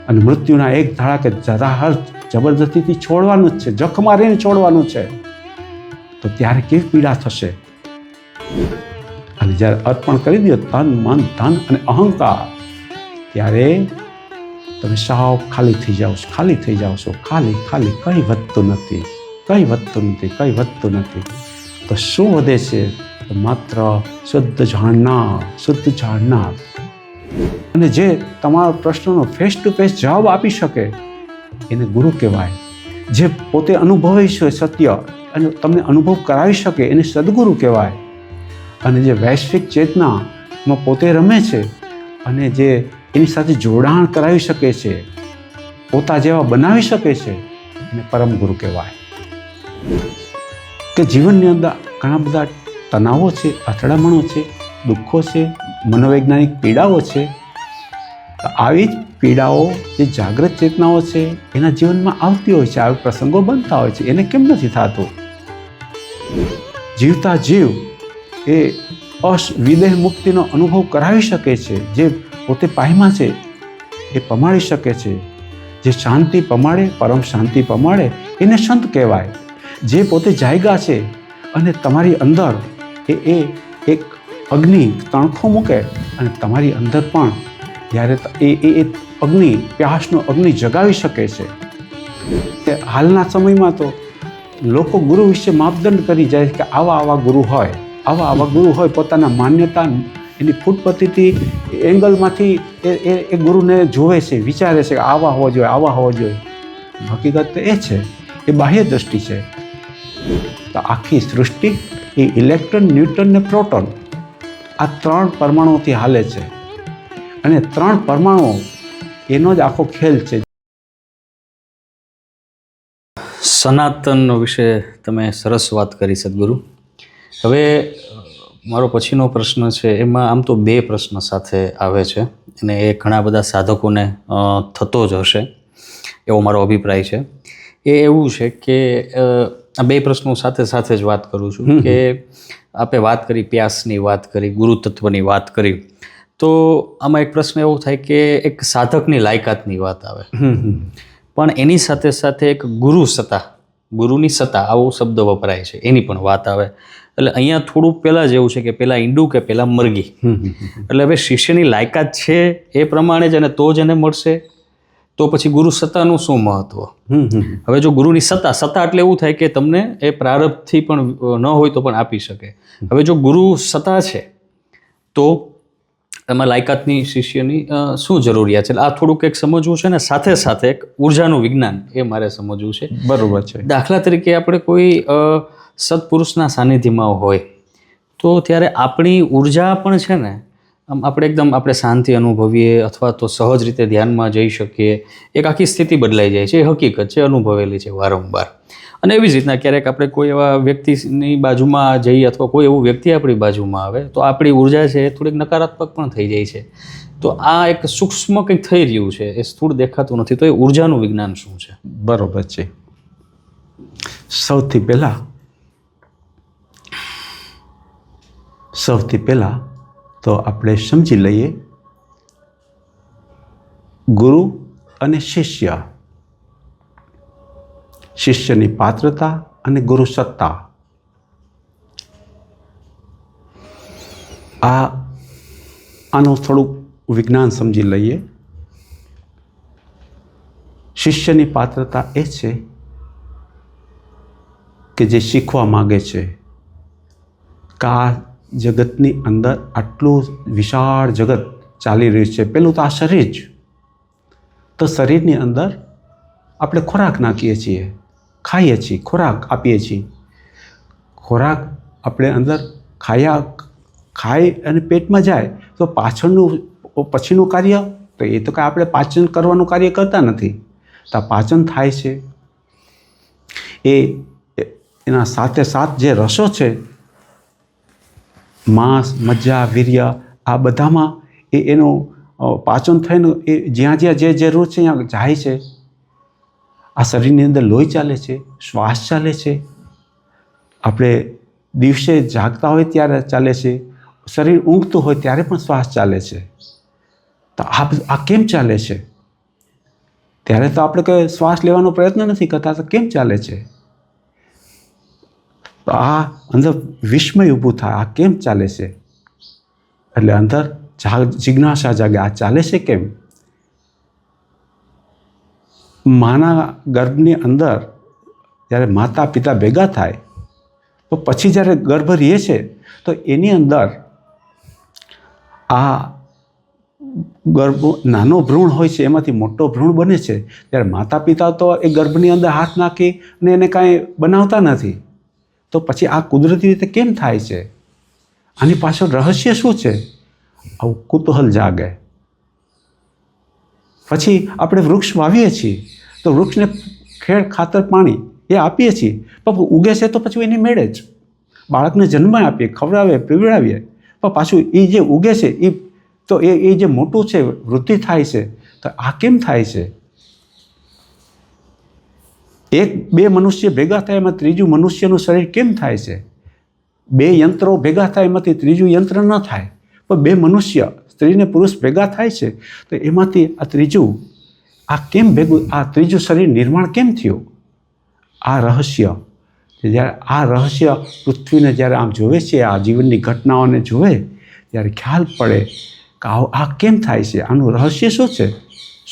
અને મૃત્યુના એક ધડાકે જરા જબરદસ્તીથી છોડવાનું જ છે, જખ મારીને છોડવાનું છે. તો ત્યારે કેવી પીડા થશે. અને જ્યારે અર્પણ કરી દો તન મન ધન અને અહંકાર, ત્યારે તમે સાવ ખાલી થઈ જાઓ છો, ખાલી થઈ જાઓ છો, ખાલી ખાલી. કંઈ વધતું નથી, કંઈ વધતું નથી, કંઈ વધતું નથી. તો શું વધે છે? તો માત્ર શુદ્ધ જાણનાર, શુદ્ધ જાણનાર. અને જે તમારા પ્રશ્નનો ફેસ ટુ ફેસ જવાબ આપી શકે એને ગુરુ કહેવાય. જે પોતે અનુભવે છે સત્ય અને તમને અનુભવ કરાવી શકે એને સદગુરુ કહેવાય. અને જે વૈશ્વિક ચેતનામાં પોતે રમે છે અને જે એની સાથે જોડાણ કરાવી શકે છે, પોતા જેવા બનાવી શકે છે, એને પરમ ગુરુ કહેવાય. કે જીવનની અંદર ઘણા બધા તણાવો છે, અથડામણો છે, દુઃખો છે, મનોવૈજ્ઞાનિક પીડાઓ છે. આવી જ પીડાઓ જે જાગૃત ચેતનાઓ છે એના જીવનમાં આવતી હોય છે, આવી પ્રસંગો બનતા હોય છે. એને કેમ નથી થતું? જીવતા જીવ એ વિદેહ મુક્તિનો અનુભવ કરાવી શકે છે. જે પોતે પાયમાં છે એ પમાડી શકે છે. જે શાંતિ પમાડે, પરમ શાંતિ પમાડે, એને સંત કહેવાય. જે પોતે જાયગા છે અને તમારી અંદર એ એક અગ્નિ તણખો મૂકે અને તમારી અંદર પણ જ્યારે એ અગ્નિ, પ્યાસનો અગ્નિ જગાવી શકે છે. તે હાલના સમયમાં તો લોકો ગુરુ વિશે માપદંડ કરી જાય કે આવા ગુરુ હોય, આવા ગુરુ હોય. પોતાના માન્યતા એની ફૂટપતિથી એંગલમાંથી એ ગુરુને જોવે છે, વિચારે છે કે આવા હોવો જોઈએ, આવા હોવો જોઈએ. હકીકત તો એ છે, એ બાહ્ય દ્રષ્ટિ છે. તો આખી સૃષ્ટિ એ ઇલેક્ટ્રોન, ન્યુટ્રોન ને પ્રોટોન આ 3 પરમાણુઓથી હાલે છે. અને 3 પરમાણુઓ એનો જ આખો ખેલ છે. સનાતન વિશે તમે સરસ વાત કરી સદગુરુ. હવે મારો પછીનો પ્રશ્ન છે, એમાં આમ તો 2 પ્રશ્ન સાથે આવે છે અને એ ઘણા બધા સાધકોને થતો જ હશે એવો મારો અભિપ્રાય છે. એ એવું છે કે આ 2 પ્રશ્નો સાથે સાથે જ વાત કરું છું કે આપણે વાત કરી પ્યાસની, વાત કરી ગુરુ તત્વની, વાત કરી. તો આમાં એક પ્રશ્ન એવો થાય કે એક સાધકની લાયકાતની વાત આવે, પણ એની સાથે સાથે એક ગુરુ સત્તા, ગુરુની સત્તા આવો શબ્દ વપરાય છે, એની પણ વાત આવે. એટલે અહીંયા થોડુંક પહેલાં જ એવું છે કે પહેલાં ઈંડું કે પહેલાં મરઘી. એટલે હવે શિષ્યની લાયકાત છે એ પ્રમાણે જ અને તો જ એને મળશે. તો પછી ગુરુ સત્તાનું શું મહત્વ? હવે જો ગુરુની સત્તા એટલે એવું થાય કે તમને એ પ્રારબ્ધથી પણ ન હોય તો પણ આપી શકે. હવે જો ગુરુ સત્તા છે તો એમાં લાયકાતની, શિષ્યની શું જરૂરિયાત છે? આ થોડુંક એક સમજવું છે ને સાથે સાથે એક ઉર્જાનું વિજ્ઞાન એ મારે સમજવું છે. બરોબર છે. દાખલા તરીકે આપણે કોઈ સત્પુરુષના સાનિધ્યમાં હોય તો ત્યારે આપણી ઉર્જા પણ છે ને આમ આપણે શાંતિ અનુભવીએ અથવા તો સહજ રીતે ધ્યાનમાં જઈ શકીએ. એક આખી સ્થિતિ બદલાઈ જાય છે. એ હકીકત છે, અનુભવેલી છે વારંવાર. અને એવી જ રીતના ક્યારેક આપણે કોઈ એવા વ્યક્તિની બાજુમાં જઈએ અથવા કોઈ એવું વ્યક્તિ આપણી બાજુમાં આવે તો આપણી ઉર્જા છે એ થોડીક નકારાત્મક પણ થઈ જાય છે. તો આ એક સૂક્ષ્મ કંઈક થઈ રહ્યું છે, એ સ્થૂળ દેખાતું નથી. તો એ ઉર્જાનું વિજ્ઞાન શું છે? બરોબર છે. સૌથી પહેલા તો આપણે સમજી લઈએ ગુરુ અને શિષ્યની પાત્રતા અને ગુરુ સત્તા. આનું થોડુંક વિજ્ઞાન સમજી લઈએ. શિષ્યની પાત્રતા એ છે કે જે શીખવા માગે છે કે આ જગતની અંદર આટલું વિશાળ જગત ચાલી રહ્યું છે. પેલું તો આ શરીર જ. તો શરીરની અંદર આપણે ખોરાક નાખીએ છીએ, ખાઈએ છીએ, ખોરાક આપીએ છીએ. ખોરાક આપણે અંદર ખાઈ અને પેટમાં જાય તો પછીનું કાર્ય તો એ તો કાંઈ આપણે પાચન કરવાનું કાર્ય કરતા નથી. તો આ પાચન થાય છે. એના સાથે સાથ જે રસો છે, માંસ, મજ્જા, વીર્ય, આ બધામાં એનું પાચન થઈને એ જ્યાં જે જરૂર છે ત્યાં જાય છે. આ શરીરની અંદર લોહી ચાલે છે, શ્વાસ ચાલે છે. આપણે દિવસે જાગતા હોય ત્યારે ચાલે છે, શરીર ઊંઘતું હોય ત્યારે પણ શ્વાસ ચાલે છે. તો આ કેમ ચાલે છે? ત્યારે તો આપણે કંઈ શ્વાસ લેવાનો પ્રયત્ન નથી કરતા, તો કેમ ચાલે છે? તો આ અંદર વિસ્મય ઊભું થાય, આ કેમ ચાલે છે? એટલે અંદર જિજ્ઞાસા જાગે, આ ચાલે છે કેમ? માના ગર્ભની અંદર જ્યારે માતા પિતા ભેગા થાય તો પછી જ્યારે ગર્ભ રહે છે તો એની અંદર આ ગર્ભ નાનો ભ્રૂણ હોય છે, એમાંથી મોટો ભ્રૂણ બને છે. ત્યારે માતા પિતા તો એ ગર્ભની અંદર હાથ નાખીને એને કાંઈ બનાવતા નથી, તો પછી આ કુદરતી રીતે કેમ થાય છે? આની પાછળ રહસ્ય શું છે? આવું કુતૂહલ જાગે. પછી આપણે વૃક્ષ વાવીએ છીએ તો વૃક્ષને ખેડ ખાતર પાણી એ આપીએ છીએ, પણ ઉગે છે તો પછી એની મેળે જ બાળકને જન્મ આપીએ, ખવડાવીએ, પીવડાવીએ, પણ પાછું એ જે ઉગે છે એ તો એ જે મોટું છે, વૃદ્ધિ થાય છે, તો આ કેમ થાય છે? એક બે મનુષ્ય ભેગા થાય એમાં ત્રીજું મનુષ્યનું શરીર કેમ થાય છે? બે યંત્રો ભેગા થાય એમાંથી ત્રીજું યંત્ર ન થાય, પણ બે મનુષ્ય સ્ત્રી ને પુરુષ ભેગા થાય છે તો એમાંથી આ ત્રીજું આ કેમ ભેગું, આ ત્રીજું શરીર નિર્માણ કેમ થયું? આ રહસ્ય, જ્યારે આ રહસ્ય પૃથ્વીને જ્યારે આમ જોવે છે, આ જીવનની ઘટનાઓને જોવે ત્યારે ખ્યાલ પડે કે આ કેમ થાય છે, આનું રહસ્ય શું છે,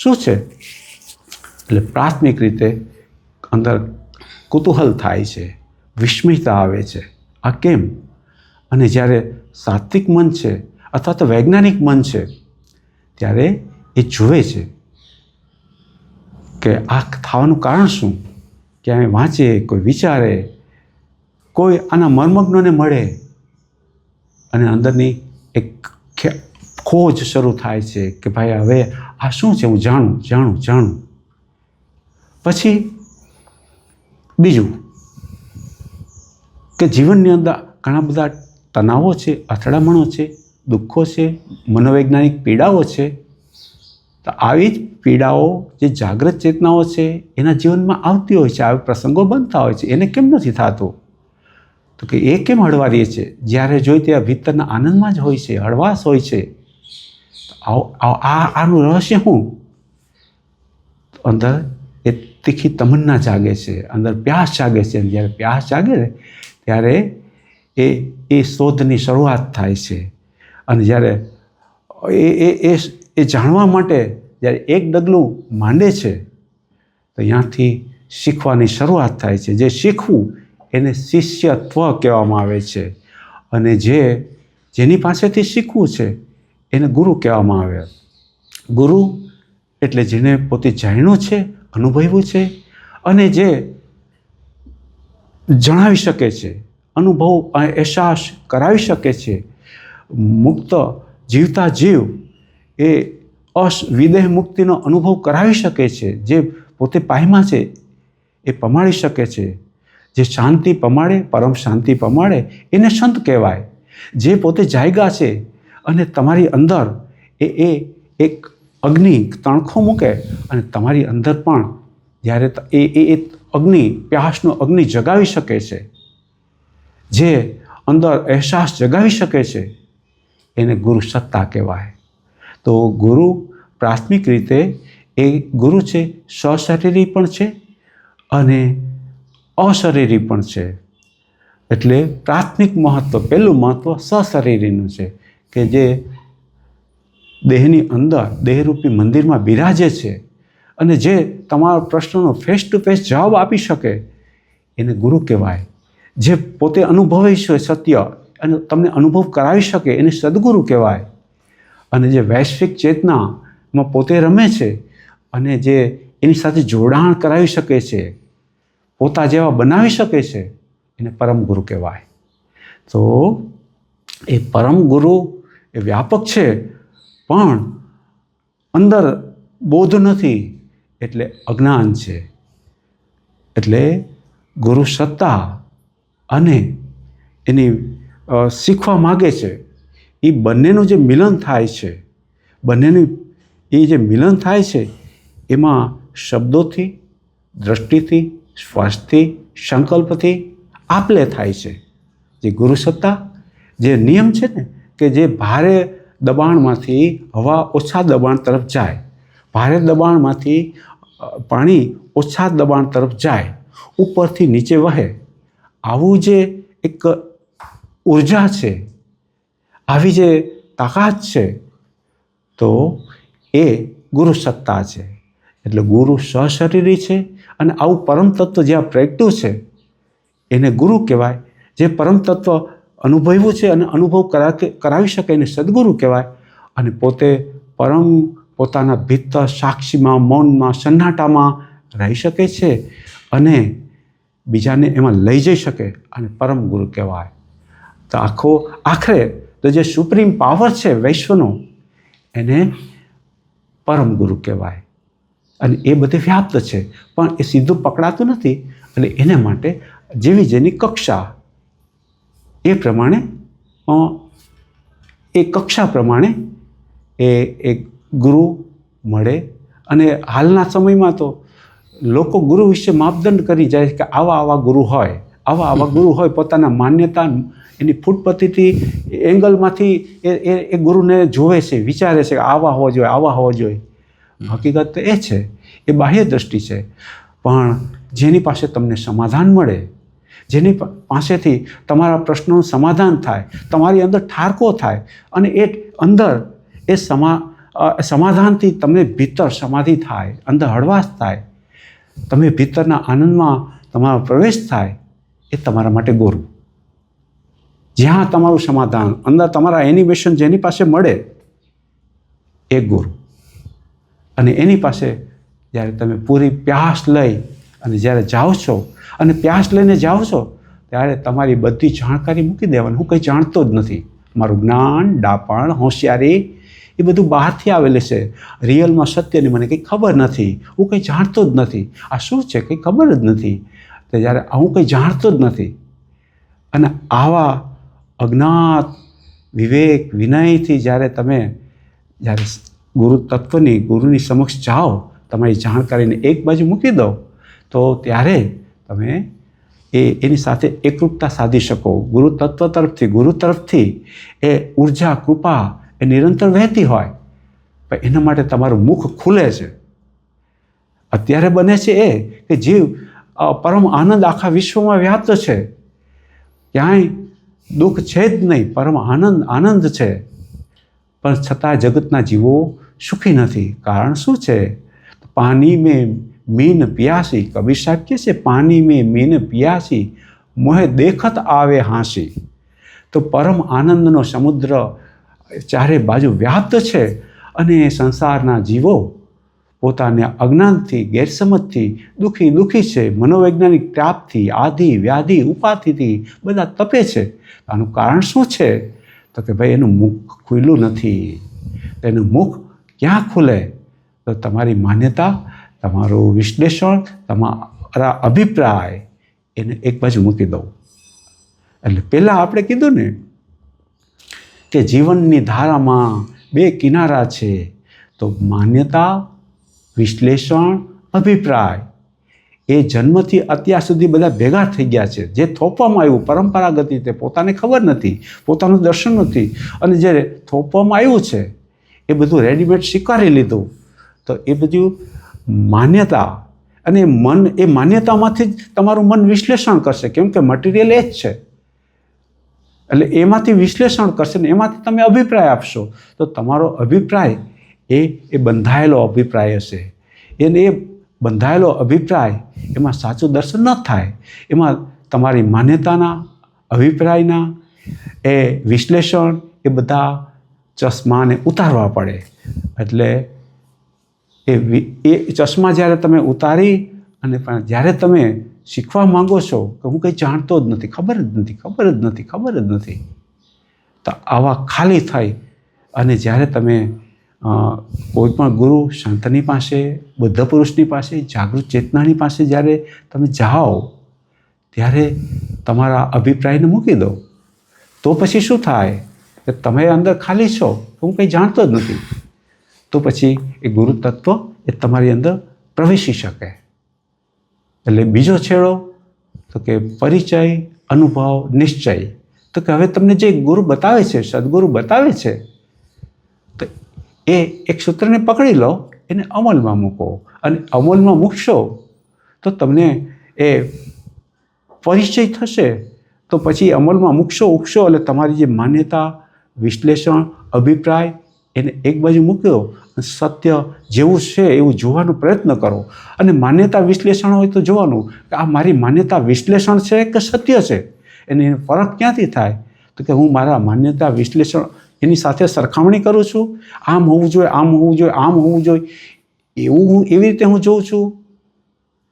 શું છે? એટલે પ્રાથમિક રીતે અંદર કુતૂહલ થાય છે, વિસ્મયતા આવે છે, આ કેમ? અને જ્યારે સાત્વિક મન છે અથવા તો વૈજ્ઞાનિક મન છે ત્યારે એ જુએ છે કે આ થવાનું કારણ શું? ક્યાંય વાંચે, કોઈ વિચારે, કોઈ આના મર્મજ્ઞોને મળે અને અંદરની એક ખોજ શરૂ થાય છે કે ભાઈ હવે આ શું છે, હું જાણું. પછી બીજું કે જીવનની અંદર ઘણા બધા તણાવો છે, અથડામણો છે, દુઃખો છે, મનોવૈજ્ઞાનિક પીડાઓ છે. તો આવી જ પીડાઓ જે જાગૃત ચેતનાઓ છે એના જીવનમાં આવતી હોય છે, આવી પ્રસંગો બનતા હોય છે. એને કેમ નથી થતું? તો કે એ કેમ હળવારીએ છે? જ્યારે જોઈ ત્યાં ભીતરના આનંદમાં જ હોય છે, હળવાશ હોય છે. આનું રહસ્ય શું? અંદર એ તીખી તમન્ના જાગે છે, અંદર પ્યાસ જાગે છે. જ્યારે પ્યાસ જાગે ને ત્યારે એ શોધની શરૂઆત થાય છે. અને જ્યારે એ જાણવા માટે જ્યારે એક ડગલું માંડે છે તો ત્યાંથી શીખવાની શરૂઆત થાય છે. જે શીખવું એને શિષ્યત્વ કહેવામાં આવે છે, અને જેની પાસેથી શીખવું છે એને ગુરુ કહેવામાં આવે. ગુરુ એટલે જેને પોતે જાણ્યું છે, અનુભવ્યું છે, અને જે જણાવી શકે છે, અનુભવ અહેસાસ કરાવી શકે છે. મુક્ત જીવતા જીવ એ વિદેહ મુક્તિનો અનુભવ કરાવી શકે છે. જે પોતે પાયમાં છે એ પમાડી શકે છે. જે શાંતિ પમાડે, પરમ શાંતિ પમાડે એને સંત કહેવાય. જે પોતે જાયગા છે અને તમારી અંદર એ એક અગ્નિ તણખો મૂકે અને તમારી અંદર પણ જ્યારે એ અગ્નિ, પ્યાસનો અગ્નિ જગાવી શકે છે, જે અંદર અહેસાસ જગાવી શકે છે, એને ગુરુ સત્તા કહેવાય. તો ગુરુ પ્રાથમિક રીતે એ ગુરુ છે, સશરીરી પણ છે અને અશરીરી પણ છે. એટલે પ્રાથમિક મહત્વ, પહેલું મહત્વ સશરીરીનું છે કે જે દેહની અંદર દેહરૂપી મંદિરમાં બિરાજે છે અને જે તમારા પ્રશ્નનો ફેસ ટુ ફેસ જવાબ આપી શકે એને ગુરુ કહેવાય. જે પોતે અનુભવે છે સત્ય અને તમને અનુભવ કરાવી શકે એને સદગુરુ કહેવાય. અને જે વૈશ્વિક ચેતનામાં પોતે રમે છે અને જે એની સાથે જોડાણ કરાવી શકે છે, પોતા જેવા બનાવી શકે છે, એને પરમ ગુરુ કહેવાય. તો એ પરમ ગુરુ એ વ્યાપક છે પણ અંદર બોધ નથી એટલે અજ્ઞાન છે. એટલે ગુરુ સત્તા અને એની શીખવા માગે છે, એ બંનેનું જે મિલન થાય છે, બંનેનું એ જે મિલન થાય છે એમાં શબ્દોથી, દ્રષ્ટિથી, શ્વાસથી, સંકલ્પથી આપલે થાય છે. જે ગુરુ સત્તા, જે નિયમ છે ને કે જે ભારે દબાણમાંથી હવા ઓછા દબાણ તરફ જાય, ભારે દબાણમાંથી પાણી ઓછા દબાણ તરફ જાય, ઉપરથી નીચે વહે, આવું જે એક ઉર્જા છે, આવી જે તાકાત છે, તો એ ગુરુ સત્તા છે. એટલે ગુરુ સશરીરી છે અને આવું પરમ તત્વ જ્યાં પ્રગટ્યું છે એને ગુરુ કહેવાય. જે પરમ તત્વ અનુભવ્યું છે અને અનુભવ કરાવી શકે એને સદગુરુ કહેવાય. અને પોતે પરમ પોતાના ભીતર સાક્ષીમાં, મૌનમાં, સન્નાટામાં રહી શકે છે અને બીજાને એમાં લઈ જઈ શકે અને પરમ ગુરુ કહેવાય. તો આખરે તો જે સુપ્રીમ પાવર છે વૈશ્વનો એને પરમ ગુરુ કહેવાય. અને એ બધે વ્યાપ્ત છે પણ એ સીધું પકડાતું નથી. એટલે એના માટે જેવી જેની કક્ષા એ પ્રમાણે એ કક્ષા પ્રમાણે એ ગુરુ મળે. અને હાલના સમયમાં તો લોકો ગુરુ વિશે માપદંડ કરી જાય કે આવા આવા ગુરુ હોય, આવા આવા ગુરુ હોય. પોતાના માન્યતા એની ફૂટપતિથી એંગલમાંથી એ ગુરુને જોવે છે, વિચારે છે કે આવા હોવા જોઈએ, આવા હોવા જોઈએ. હકીકત તો એ છે, એ બાહ્ય દ્રષ્ટિ છે. પણ જેની પાસે તમને સમાધાન મળે, જેની પાસેથી તમારા પ્રશ્નોનું સમાધાન થાય, તમારી અંદર ઠારકો થાય અને એ અંદર એ સમાધાનથી તમને ભીતર સમાધિ થાય, અંદર હળવાશ થાય, તમે ભીતરના આનંદમાં તમારો પ્રવેશ થાય, એ તમારા માટે ગુરુ. જ્યાં તમારું સમાધાન, અંદર તમારા એનિમેશન જેની પાસે મળે એ ગુરુ. અને એની પાસે જ્યારે તમે પૂરી પ્યાસ લઈ અને જ્યારે જાઓ છો અને પ્યાસ લઈને જાઓ છો ત્યારે તમારી બધી જાણકારી મૂકી દેવાની. હું કંઈ જાણતો જ નથી. મારું જ્ઞાન, ડાપણ, હોશિયારી એ બધું બહારથી આવેલું છે. રિયલમાં સત્યની મને કંઈ ખબર નથી. હું કંઈ જાણતો જ નથી. આ શું છે કંઈ ખબર જ નથી. તો જ્યારે હું કંઈ જાણતો જ નથી અને આવા અજ્ઞાત વિવેક વિનયથી જ્યારે તમે ગુરુ તત્વની, ગુરુની સમક્ષ જાઓ, તમારી જાણકારીને એક બાજુ મૂકી દો, તો ત્યારે તમે એની સાથે એકરૂપતા સાધી શકો. ગુરુ તત્વ તરફથી, ગુરુ તરફથી એ ઉર્જા, કૃપા એ નિરંતર વહેતી હોય. પણ એના માટે તમારું મુખ ખુલે છે. અત્યારે બને છે એ કે જીવ પરમ આનંદ આખા વિશ્વમાં વ્યાપ્ત છે, ક્યાંય દુઃખ છે જ નહીં, પરમ આનંદ છે. પણ છતાં જગતના જીવો સુખી નથી. કારણ શું છે? પાણી મેં મીન પિયાસી. કબીર સાહેબ કહે છે પાણી મેં મીન પિયાસી, મોહે દેખત આવે હાંસી. તો પરમ આનંદનો સમુદ્ર ચારે બાજુ વ્યાપ્ત છે અને સંસારના જીવો પોતાને અજ્ઞાનથી, ગેરસમજથી દુઃખી છે. મનોવૈજ્ઞાનિક ત્રાપથી, આધિ, વ્યાધિ, ઉપાધિથી બધા તપે છે. આનું કારણ શું છે? તો કે ભાઈ એનું મુખ ખુલ્લું નથી. એનું મુખ ક્યાં ખુલે? તો તમારી માન્યતા, તમારું વિશ્લેષણ, તમારા અભિપ્રાય એને એક બાજુ મૂકી દો. એટલે પહેલાં આપણે કીધું ને કે જીવનની ધારામાં બે કિનારા છે. તો માન્યતા, વિશ્લેષણ, અભિપ્રાય એ જન્મથી અત્યાર સુધી બધા ભેગા થઈ ગયા છે. જે થોપવામાં આવ્યું પરંપરાગત રીતે, પોતાને ખબર નથી, પોતાનું દર્શન નથી, અને જે થોપવામાં આવ્યું છે એ બધું રેડીમેડ સ્વીકારી લીધું. તો એ બધું માન્યતા, અને મન એ માન્યતામાંથી જ તમારું મન વિશ્લેષણ કરશે, કેમ કે મટીરિયલ એ જ છે. એટલે એમાંથી વિશ્લેષણ કરશે ને એમાંથી તમે અભિપ્રાય આપશો. તો તમારો અભિપ્રાય એ બંધાયેલો અભિપ્રાય હશે. એને એ બંધાયેલો અભિપ્રાય એમાં સાચું દર્શન ન થાય. એમાં તમારી માન્યતાના, અભિપ્રાયના એ વિશ્લેષણ એ બધા ચશ્માને ઉતારવા પડે. એટલે એ ચશ્મા જ્યારે તમે ઉતારી અને જ્યારે તમે શીખવા માંગો છો કે હું કંઈ જાણતો જ નથી, ખબર જ નથી, તો આવા ખાલી થઈ અને જ્યારે તમે કોઈ પણ ગુરુ સંતની પાસે, બુદ્ધ પુરુષની પાસે, જાગૃત ચેતનાની પાસે જ્યારે તમે જાઓ ત્યારે તમારા અભિપ્રાયને મૂકી દો. તો પછી શું થાય કે તમે અંદર ખાલી છો, હું કંઈ જાણતો જ નથી. તો પછી એ ગુરુ તત્વ એ તમારી અંદર પ્રવેશી શકે. એટલે બીજો છેડો તો કે પરિચય, અનુભવ, નિશ્ચય. તો કે હવે તમને જે ગુરુ બતાવે છે, સદગુરુ બતાવે છે, તો એ એક સૂત્રને પકડી લો, એને અમલમાં મૂકો અને અમલમાં મૂકશો તો તમને એ પરિચય થશે. તો પછી અમલમાં મૂકશો એટલે તમારી જે માન્યતા, વિશ્લેષણ, અભિપ્રાય એને એક બાજુ મૂક્યો, સત્ય જેવું છે એવું જોવાનો પ્રયત્ન કરો. અને માન્યતા વિશ્લેષણ હોય તો જોવાનું કે આ મારી માન્યતા વિશ્લેષણ છે કે સત્ય છે. એને ફરક ક્યાંથી થાય? તો કે હું મારા માન્યતા વિશ્લેષણ એની સાથે સરખામણી કરું છું. આમ હોવું જોઈએ, આમ હોવું જોઈએ, આમ હોવું જોઈએ, એવી રીતે હું જોઉં છું.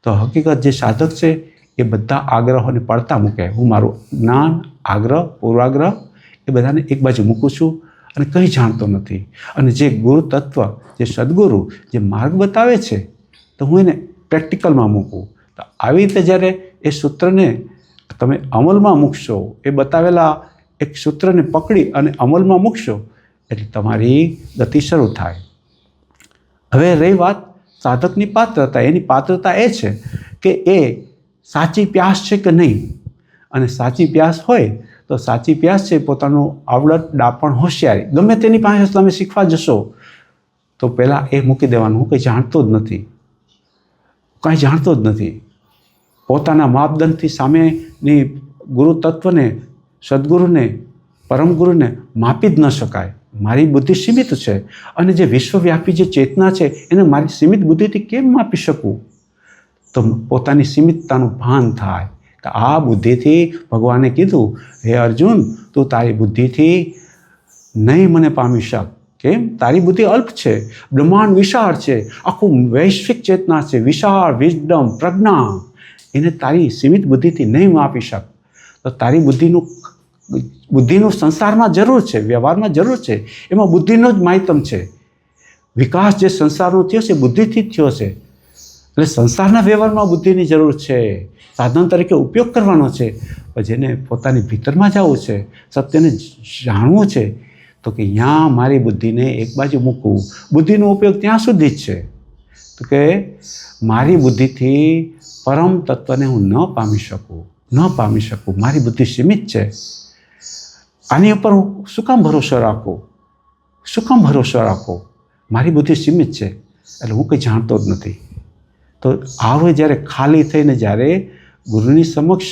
તો હકીકત જે સાધક છે એ બધા આગ્રહોને પડતા મૂકે. હું મારું જ્ઞાન, આગ્રહ, પૂર્વાગ્રહ એ બધાને એક બાજુ મૂકું છું અને કંઈ જાણતો નથી. અને જે ગુરુ તત્વ, જે સદગુરુ, જે માર્ગ બતાવે છે તો હું એને પ્રેક્ટિકલમાં મૂકું. તો આવી રીતે જ્યારે એ સૂત્રને તમે અમલમાં મૂકશો, એ બતાવેલા એક સૂત્રને પકડી અને અમલમાં મૂકશો એટલે તમારી ગતિ શરૂ થાય. હવે રહી વાત સાધકની પાત્રતા. એની પાત્રતા એ છે કે એ સાચી પ્યાસ છે કે નહીં. અને સાચી પ્યાસ હોય તો સાચી પ્યાસ છે પોતાનું આવડત, ડાપણ, હોશિયારી ગમે તેની પાસે તમે શીખવા જશો તો પહેલાં એ મૂકી દેવાનું, હું કંઈ જાણતો જ નથી, કાંઈ જાણતો જ નથી. પોતાના માપદંડથી સામેની ગુરુ તત્વને, સદગુરુને, પરમગુરુને માપી જ ન શકાય. મારી બુદ્ધિ સીમિત છે અને જે વિશ્વવ્યાપી જે ચેતના છે એને મારી સીમિત બુદ્ધિથી કેમ માપી શકું? તો પોતાની સીમિતતાનું ભાન થાય કે આ બુદ્ધિથી ભગવાને કીધું, હે અર્જુન, તું તારી બુદ્ધિથી નહીં મને પામી શક. કેમ? તારી બુદ્ધિ અલ્પ છે, બ્રહ્માંડ વિશાળ છે, આખું વૈશ્વિક ચેતના છે, વિશાળ વિઝડમ, પ્રજ્ઞા, એને તારી સીમિત બુદ્ધિથી નહીં માપી શક. તો તારી બુદ્ધિનું સંસારમાં જરૂર છે, વ્યવહારમાં જરૂર છે, એમાં બુદ્ધિનો જ માયતમ છે. વિકાસ જે સંસારનો થયો છે બુદ્ધિથી જ થયો છે. એટલે સંસારના વ્યવહારમાં બુદ્ધિની જરૂર છે, સાધન તરીકે ઉપયોગ કરવાનો છે. પણ જેને પોતાની ભીતરમાં જવું છે, સત્યને જાણવું છે, તો કે ત્યાં મારી બુદ્ધિને એક બાજુ મૂકવું. બુદ્ધિનો ઉપયોગ ત્યાં સુધી જ છે તો કે મારી બુદ્ધિથી પરમ તત્વને હું ન પામી શકું. મારી બુદ્ધિ સીમિત છે. આની ઉપર હું શું કામ ભરોસો રાખો? મારી બુદ્ધિ સીમિત છે એટલે હું કંઈ જાણતો જ નથી. તો હવે જ્યારે ખાલી થઈને જ્યારે ગુરુની સમક્ષ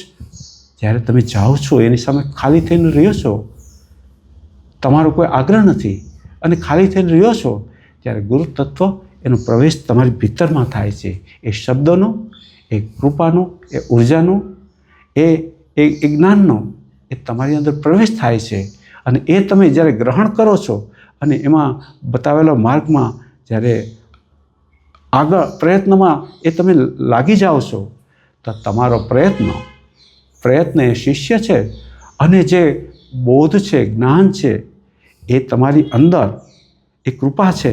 જ્યારે તમે જાઓ છો, એની સામે ખાલી થઈને રહ્યો છો, તમારો કોઈ આગ્રહ નથી અને ખાલી થઈને રહ્યો છો, ત્યારે ગુરુ તત્વ એનો પ્રવેશ તમારી ભીતરમાં થાય છે. એ શબ્દોનો, એ કૃપાનો, એ ઉર્જાનો, એ જ્ઞાનનો એ તમારી અંદર પ્રવેશ થાય છે. અને એ તમે જ્યારે ગ્રહણ કરો છો અને એમાં બતાવેલા માર્ગમાં જ્યારે આગળ પ્રયત્નમાં એ તમે લાગી જાઓ છો તો તમારો પ્રયત્ન એ શિષ્ય છે અને જે બોધ છે, જ્ઞાન છે, એ તમારી અંદર એ કૃપા છે,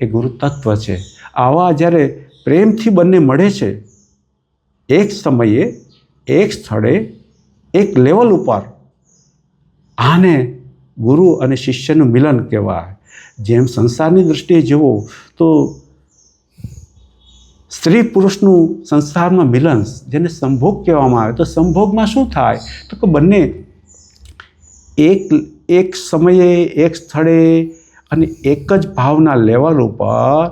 એ ગુરુ તત્વ છે. આવા જ્યારે પ્રેમથી બંને મળે છે, એક સમયે, એક સ્થળે, એક લેવલ ઉપર, આને ગુરુ અને શિષ્યનું મિલન કહેવાય. જેમ સંસારની દૃષ્ટિએ જુઓ તો સ્ત્રી પુરુષનું સંસારમાં મિલન, જેને સંભોગ કહેવામાં આવે, તો સંભોગમાં શું થાય? તો કે બંને એક સમયે, એક સ્થળે અને એક જ ભાવના લેવલ ઉપર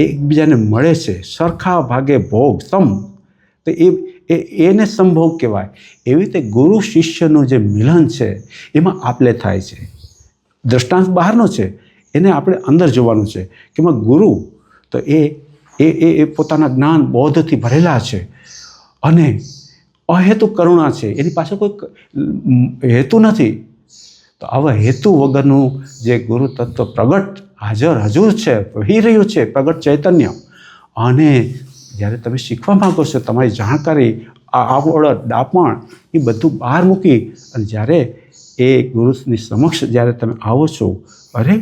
એકબીજાને મળે છે, સરખા ભાગે ભોગ સમ. તો એને સંભોગ કહેવાય. એવી રીતે ગુરુ શિષ્યનું જે મિલન છે એમાં આપલે થાય છે. દ્રષ્ટાંત બહારનો છે, એને આપણે અંદર જોવાનું છે કે એમાં ગુરુ તો એ પોતાના જ્ઞાન, બોધથી ભરેલા છે અને અહેતુ કરુણા છે, એની પાસે કોઈ હેતુ નથી. તો આવા હેતુ વગરનું જે ગુરુ તત્વ પ્રગટ હજુર છે, વહી રહ્યું છે, પ્રગટ ચૈતન્ય. અને જ્યારે તમે શીખવા માગો છો, તમારી જાણકારી, આવડત, ડાપણ એ બધું બહાર મૂકી અને જ્યારે એ ગુરુની સમક્ષ જ્યારે તમે આવો છો, અરે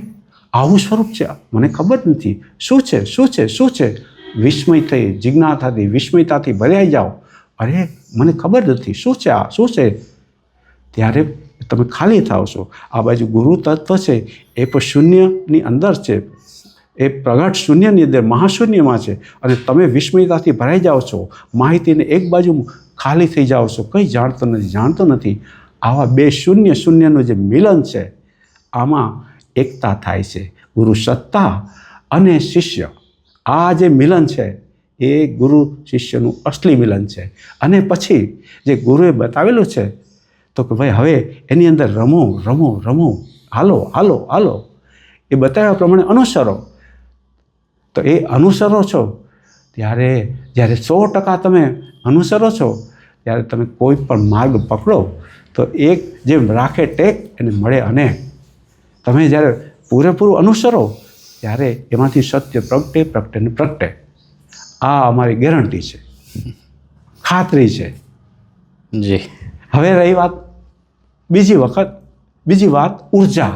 આવું સ્વરૂપ છે, મને ખબર નથી, શું છે? વિસ્મય થઈ, જિજ્ઞાસાથી, વિસ્મયતાથી ભરાઈ જાઓ. અરે મને ખબર નથી, શું છે? ત્યારે તમે ખાલી થાવ છો. આ બાજુ ગુરુ તત્વ છે એ પણ શૂન્યની અંદર છે, એ પ્રગટ શૂન્યની અંદર, મહાશૂન્યમાં છે અને તમે વિસ્મયતાથી ભરાઈ જાઓ છો, માહિતીને એક બાજુ ખાલી થઈ જાઓ છો, કંઈ જાણતો નથી. આવા બે શૂન્યનું જે મિલન છે, આમાં એકતા થાય છે. ગુરુ સત્તા અને શિષ્ય, આ જે મિલન છે એ ગુરુ શિષ્યનું અસલી મિલન છે. અને પછી જે ગુરુએ બતાવેલું છે તો કે ભાઈ હવે એની અંદર રમો રમો રમો, હાલો હાલો હાલો, એ બતાવ્યા પ્રમાણે અનુસરો. તો એ અનુસરો છો ત્યારે જ્યારે 100% તમે અનુસરો છો ત્યારે તમે કોઈ પણ માર્ગ પકડો તો એક જેમ રાખે ટેક એને મળે અનેક. તમે જ્યારે પૂરેપૂરું અનુસરો ત્યારે એમાંથી સત્ય પ્રગટે પ્રગટે ને પ્રગટે. આ અમારી ગેરંટી છે, ખાતરી છે. જી. હવે રહી વાત બીજી વાત ઉર્જા.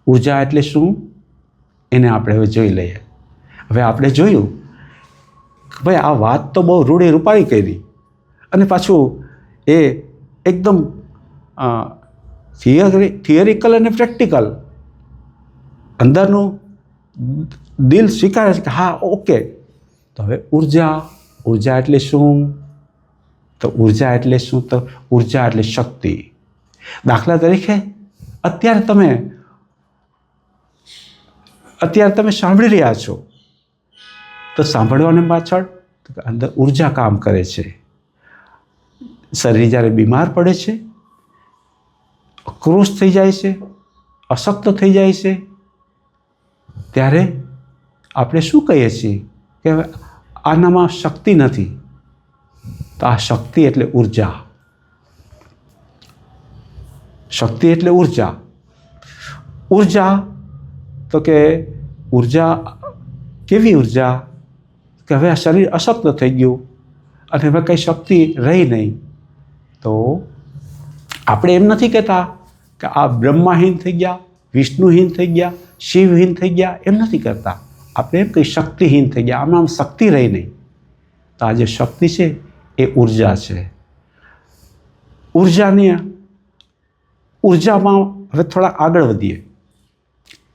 ઉર્જા એટલે શું એને આપણે હવે જોઈ લઈએ. હવે આપણે જોયું ભાઈ આ વાત તો બહુ રૂડી રૂપાળી કરી અને પાછું એ એકદમ થિયરિકલ અને પ્રેક્ટિકલ અંદરનું દિલ સ્વીકારે છે કે હા ઓકે. તો હવે ઉર્જા એટલે શું? તો ઉર્જા એટલે શું? તો ઉર્જા એટલે શક્તિ. દાખલા તરીકે અત્યારે તમે સાંભળી રહ્યા છો તો સાંભળવાની પાછળ અંદર ઉર્જા કામ કરે છે. શરીર જ્યારે બીમાર પડે છે, ક્રોશ થઈ જાય છે, અશક્ત થઈ જાય છે, ત્યારે આપણે શું કહીએ છીએ કે આનામાં શક્તિ નથી. તો આ શક્તિ એટલે ઉર્જા. શક્તિ એટલે ઉર્જા. ઉર્જા તો કે ઉર્જા કેવી ઉર્જા કે હવે આ શરીર અશક્ત થઈ ગયું અને હવે કંઈ શક્તિ રહી નહીં. તો આપણે એમ નથી કહેતા કે આ બ્રહ્માહીન થઈ ગયા, વિષ્ણુહીન થઈ ગયા, શિવહીન થઈ ગયા, એમ નથી કરતા. આપણે એમ કંઈ શક્તિહીન થઈ ગયા, આમાં શક્તિ રહી નહીં. તો આ જે શક્તિ છે એ ઉર્જા છે. ઉર્જામાં હવે થોડા આગળ વધીએ.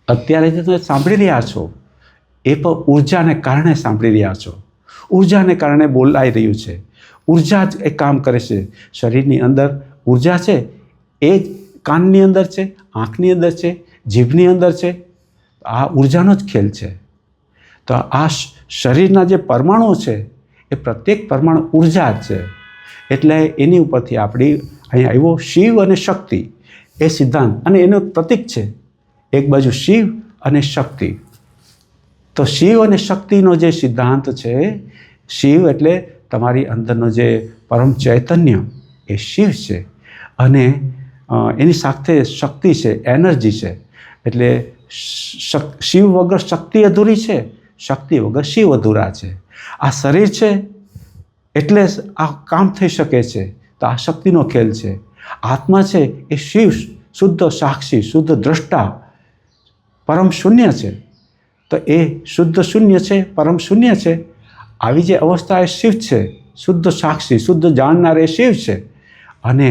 અત્યારે જે તમે સાંભળી રહ્યા છો એ પણ ઉર્જાને કારણે સાંભળી રહ્યા છો. ઉર્જાને કારણે બોલાઈ રહ્યું છે. ઉર્જા જ એ કામ કરે છે. શરીરની અંદર ઉર્જા છે એ જ કાનની અંદર છે, આંખની અંદર છે, જીભની અંદર છે. આ ઉર્જાનો જ ખેલ છે. તો આ શરીરના જે પરમાણુ છે એ પ્રત્યેક પરમાણુ ઉર્જા જ છે. એટલે એની ઉપરથી આપણી અહીંયા આવ્યો શિવ અને શક્તિ એ સિદ્ધાંત અને એનું પ્રતીક છે. એક બાજુ શિવ અને શક્તિ. તો શિવ અને શક્તિનો જે સિદ્ધાંત છે, શિવ એટલે તમારી અંદરનો જે પરમ ચૈતન્ય એ શિવ છે અને એની સાથે શક્તિ છે, એનર્જી છે. એટલે શિવ વગર શક્તિ અધૂરી છે, શક્તિ વગર શિવ અધૂરા છે. આ શરીર છે એટલે આ કામ થઈ શકે છે. તો આ શક્તિનો ખેલ છે. આત્મા છે એ શિવ, શુદ્ધ સાક્ષી, શુદ્ધ દ્રષ્ટા, પરમ શૂન્ય છે. તો એ શુદ્ધ શૂન્ય છે, પરમ શૂન્ય છે. આવી જે અવસ્થા એ શિવ છે, શુદ્ધ સાક્ષી, શુદ્ધ જાણનાર એ શિવ છે. અને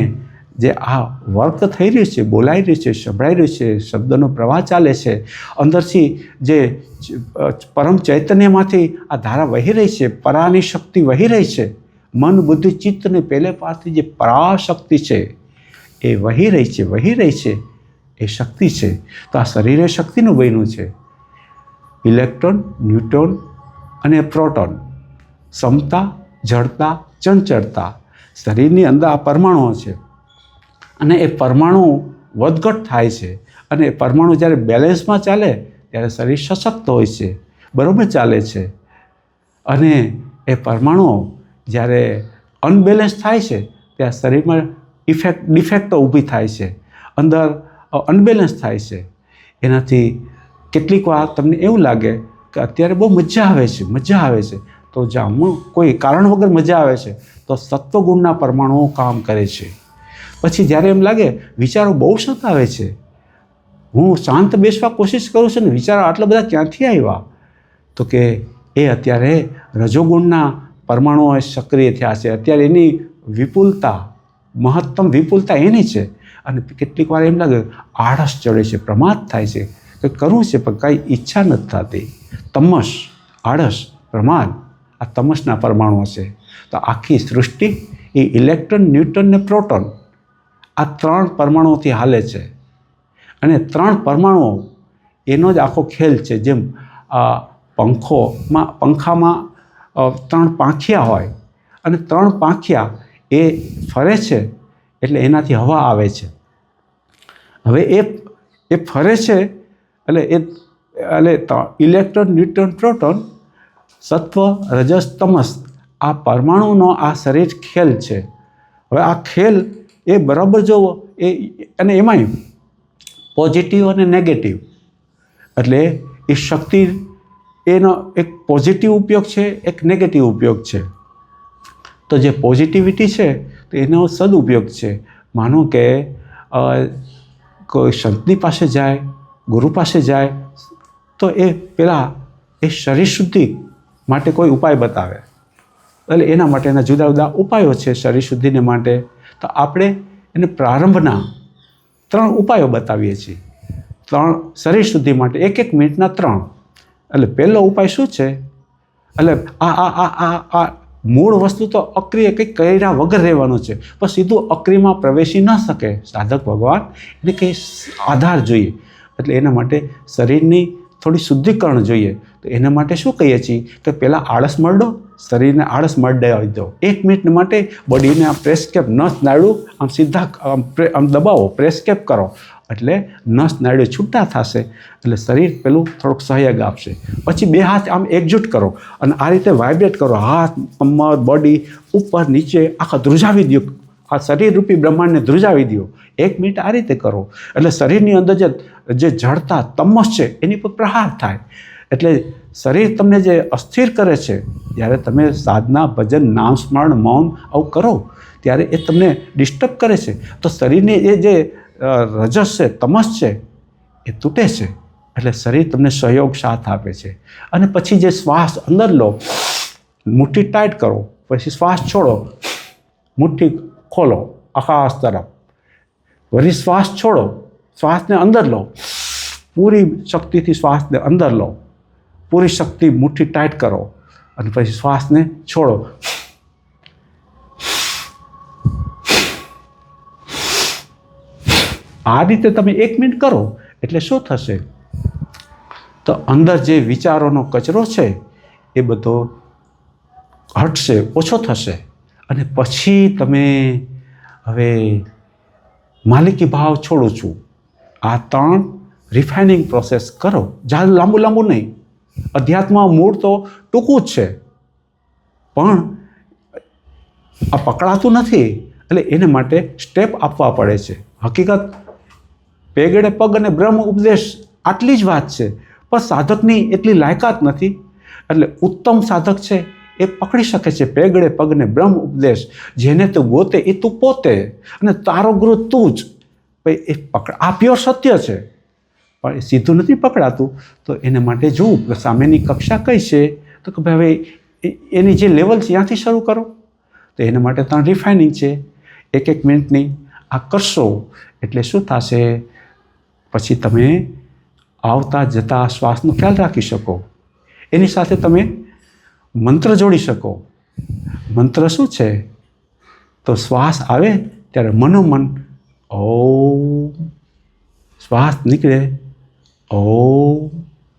જે આ વર્ક થઈ રહ્યું છે, બોલાઈ રહ્યું છે, સંભળાઈ રહ્યું છે, શબ્દનો પ્રવાહ ચાલે છે, અંદરથી જે પરમ ચૈતન્યમાંથી આ ધારા વહી રહી છે, પરાની શક્તિ વહી રહી છે. મન બુદ્ધિ ચિત્તને પહેલે પાસથી જે પરાશક્તિ છે એ વહી રહી છે એ શક્તિ છે. તો આ શરીર એ શક્તિનું બન્યું છે. ઇલેક્ટ્રોન, ન્યુટ્રોન અને પ્રોટોન, સમતા, જડતા, ચંચળતા, શરીરની અંદર આ પરમાણુઓ છે. અને એ પરમાણુ વધઘટ થાય છે. અને એ પરમાણુ જ્યારે બેલેન્સમાં ચાલે ત્યારે શરીર સશક્ત હોય છે, બરાબર ચાલે છે. અને એ પરમાણુઓ જ્યારે અનબેલેન્સ થાય છે ત્યારે શરીરમાં ડિફેક્ટો ઊભી થાય છે, અંદર અનબેલેન્સ થાય છે. એનાથી કેટલીક વાર તમને એવું લાગે કે અત્યારે બહુ મજા આવે છે. તો જાણવું કોઈ કારણ વગર મજા આવે છે તો સત્વગુણના પરમાણુઓ કામ કરે છે. પછી જ્યારે એમ લાગે વિચારો બહુ સતાવે છે, હું શાંત બેસવા કોશિશ કરું છું ને વિચારો આટલા બધા ક્યાંથી આવ્યા, તો કે એ અત્યારે રજોગુણના પરમાણુઓ સક્રિય થયા છે. અત્યારે એની વિપુલતા, મહત્તમ વિપુલતા એની છે. અને કેટલીક વાર એમ લાગે આળસ ચડે છે, પ્રમાદ થાય છે, કંઈ કરવું છે પણ કાંઈ ઈચ્છા નથી થતી. તમસ, આળસ, પ્રમાદ આ તમસના પરમાણુઓ છે. તો આખી સૃષ્ટિ એ ઇલેક્ટ્રોન, ન્યુટ્રોન ને પ્રોટોન આ 3 પરમાણુઓથી હાલે છે. અને 3 પરમાણુઓ એનો જ આખો ખેલ છે. જેમ પંખામાં ત્રણ પાંખિયા હોય અને ત્રણ પાંખિયા એ ફરે છે એટલે એનાથી હવા આવે છે. હવે એ ફરે છે એટલે ઇલેક્ટ્રોન, ન્યુટ્રોન, પ્રોટોન, સત્વ, રજસ, તમસ આ પરમાણુનો આ શરીર ખેલ છે. હવે આ ખેલ એ બરાબર જોવો અને એમાંય પોઝિટિવ અને નેગેટિવ, એટલે એ શક્તિ એનો એક પોઝિટિવ ઉપયોગ છે, એક નેગેટિવ ઉપયોગ છે. તો જે પોઝિટિવિટી છે તો એનો સદુપયોગ છે. માનો કે કોઈ સંતની પાસે જાય, ગુરુ પાસે જાય તો એ પહેલાં એ શરીર શુદ્ધિ માટે કોઈ ઉપાય બતાવે, એટલે એના માટેના જુદા જુદા ઉપાયો છે શરીર શુદ્ધિને માટે. તો આપણે એને પ્રારંભના 3 ઉપાયો બતાવીએ છીએ. 3 શરીર શુદ્ધિ માટે 1 મિનિટના 3. એટલે પહેલો ઉપાય શું છે? એટલે આ મૂળ વસ્તુ તો અક્રિય કંઈક કર્યા વગર રહેવાનું છે, પણ સીધું અક્રિયમાં પ્રવેશી ન શકે સાધક ભગવાન, એને કંઈ આધાર જોઈએ. એટલે એના માટે શરીરની થોડી શુદ્ધિકરણ જોઈએ. તો એના માટે શું કહીએ છીએ કે પહેલાં આળસ મરડો, શરીરને આળસ મરડાવી દો. 1 મિનિટ માટે બોડીને આમ પ્રેસકેપ, નસ નાડું આમ સીધા આમ દબાવો, પ્રેસકેપ કરો, એટલે નસ નાડું છૂટા થશે, એટલે શરીર પેલું થોડુંક સહયોગ આપશે. પછી 2 હાથ આમ એકજૂટ કરો અને આ રીતે વાઇબ્રેટ કરો, હાથ, કમર, બોડી ઉપર નીચે આખા ધ્રુજાવી દો, આ શરીરરૂપી બ્રહ્માંડને ધ્રુજાવી દો. 1 મિનિટ આ રીતે કરો, એટલે શરીરની અંદર જે જડતા તમસ છે એની પર પ્રહાર થાય. એટલે શરીર તમને જે અસ્થિર કરે છે, જ્યારે તમે સાધના, ભજન, નામ સ્મરણ, મૌન આવું કરો ત્યારે એ તમને ડિસ્ટર્બ કરે છે. તો શરીરની એ જે રજસ છે, તમસ છે એ તૂટે છે, એટલે શરીર તમને સહયોગ સાથ આપે છે. અને પછી જે શ્વાસ અંદર લો, મુઠ્ઠી ટાઈટ કરો, પછી શ્વાસ છોડો, મુઠ્ઠી ખોલો આકાશ તરફ, વળી શ્વાસ છોડો, શ્વાસને અંદર લો, પૂરી શક્તિથી શ્વાસને અંદર લો, પૂરી શક્તિ મુઠ્ઠી ટાઈટ કરો અને પછી શ્વાસને છોડો. આ રીતે તમે 1 મિનિટ કરો એટલે શું થશે? તો અંદર જે વિચારોનો કચરો છે એ બધો હટશે, ઓછો થશે. અને પછી તમે હવે માલિકી ભાવ છોડું છું, આ 3 રિફાઇનિંગ પ્રોસેસ કરો. જ્યાં લાંબુ નહીં. અધ્યાત્મ મૂળ તો ટૂંકું જ છે, પણ આ પકડાતું નથી, એટલે એને માટે સ્ટેપ આપવા પડે છે. હકીકત પેગડે પગ અને બ્રહ્મ ઉપદેશ આટલી જ વાત છે, પણ સાધકની એટલી લાયકાત નથી. એટલે ઉત્તમ સાધક છે એ પકડી શકે છે પેગડે પગને બ્રહ્મ ઉપદેશ. જેને તું ગોતે એ તું પોતે, અને તારો ગુરુ તું જ. ભાઈ એ આ પ્યોર સત્ય છે, પણ એ સીધું નથી પકડાતું. તો એને માટે જોવું કે સામેની કક્ષા કઈ છે, તો કે ભાઈ હવે એની જે લેવલ છે ત્યાંથી શરૂ કરો. તો એના માટે 3 રિફાઇનિંગ છે, 1 મિનિટની. આ કરશો એટલે શું થશે? પછી તમે આવતા જતા શ્વાસનો ખ્યાલ રાખી શકો, એની સાથે તમે મંત્ર જોડી શકો. મંત્ર શું છે? તો શ્વાસ આવે ત્યારે મનોમન ઓમ, શ્વાસ નીકળે ઓમ,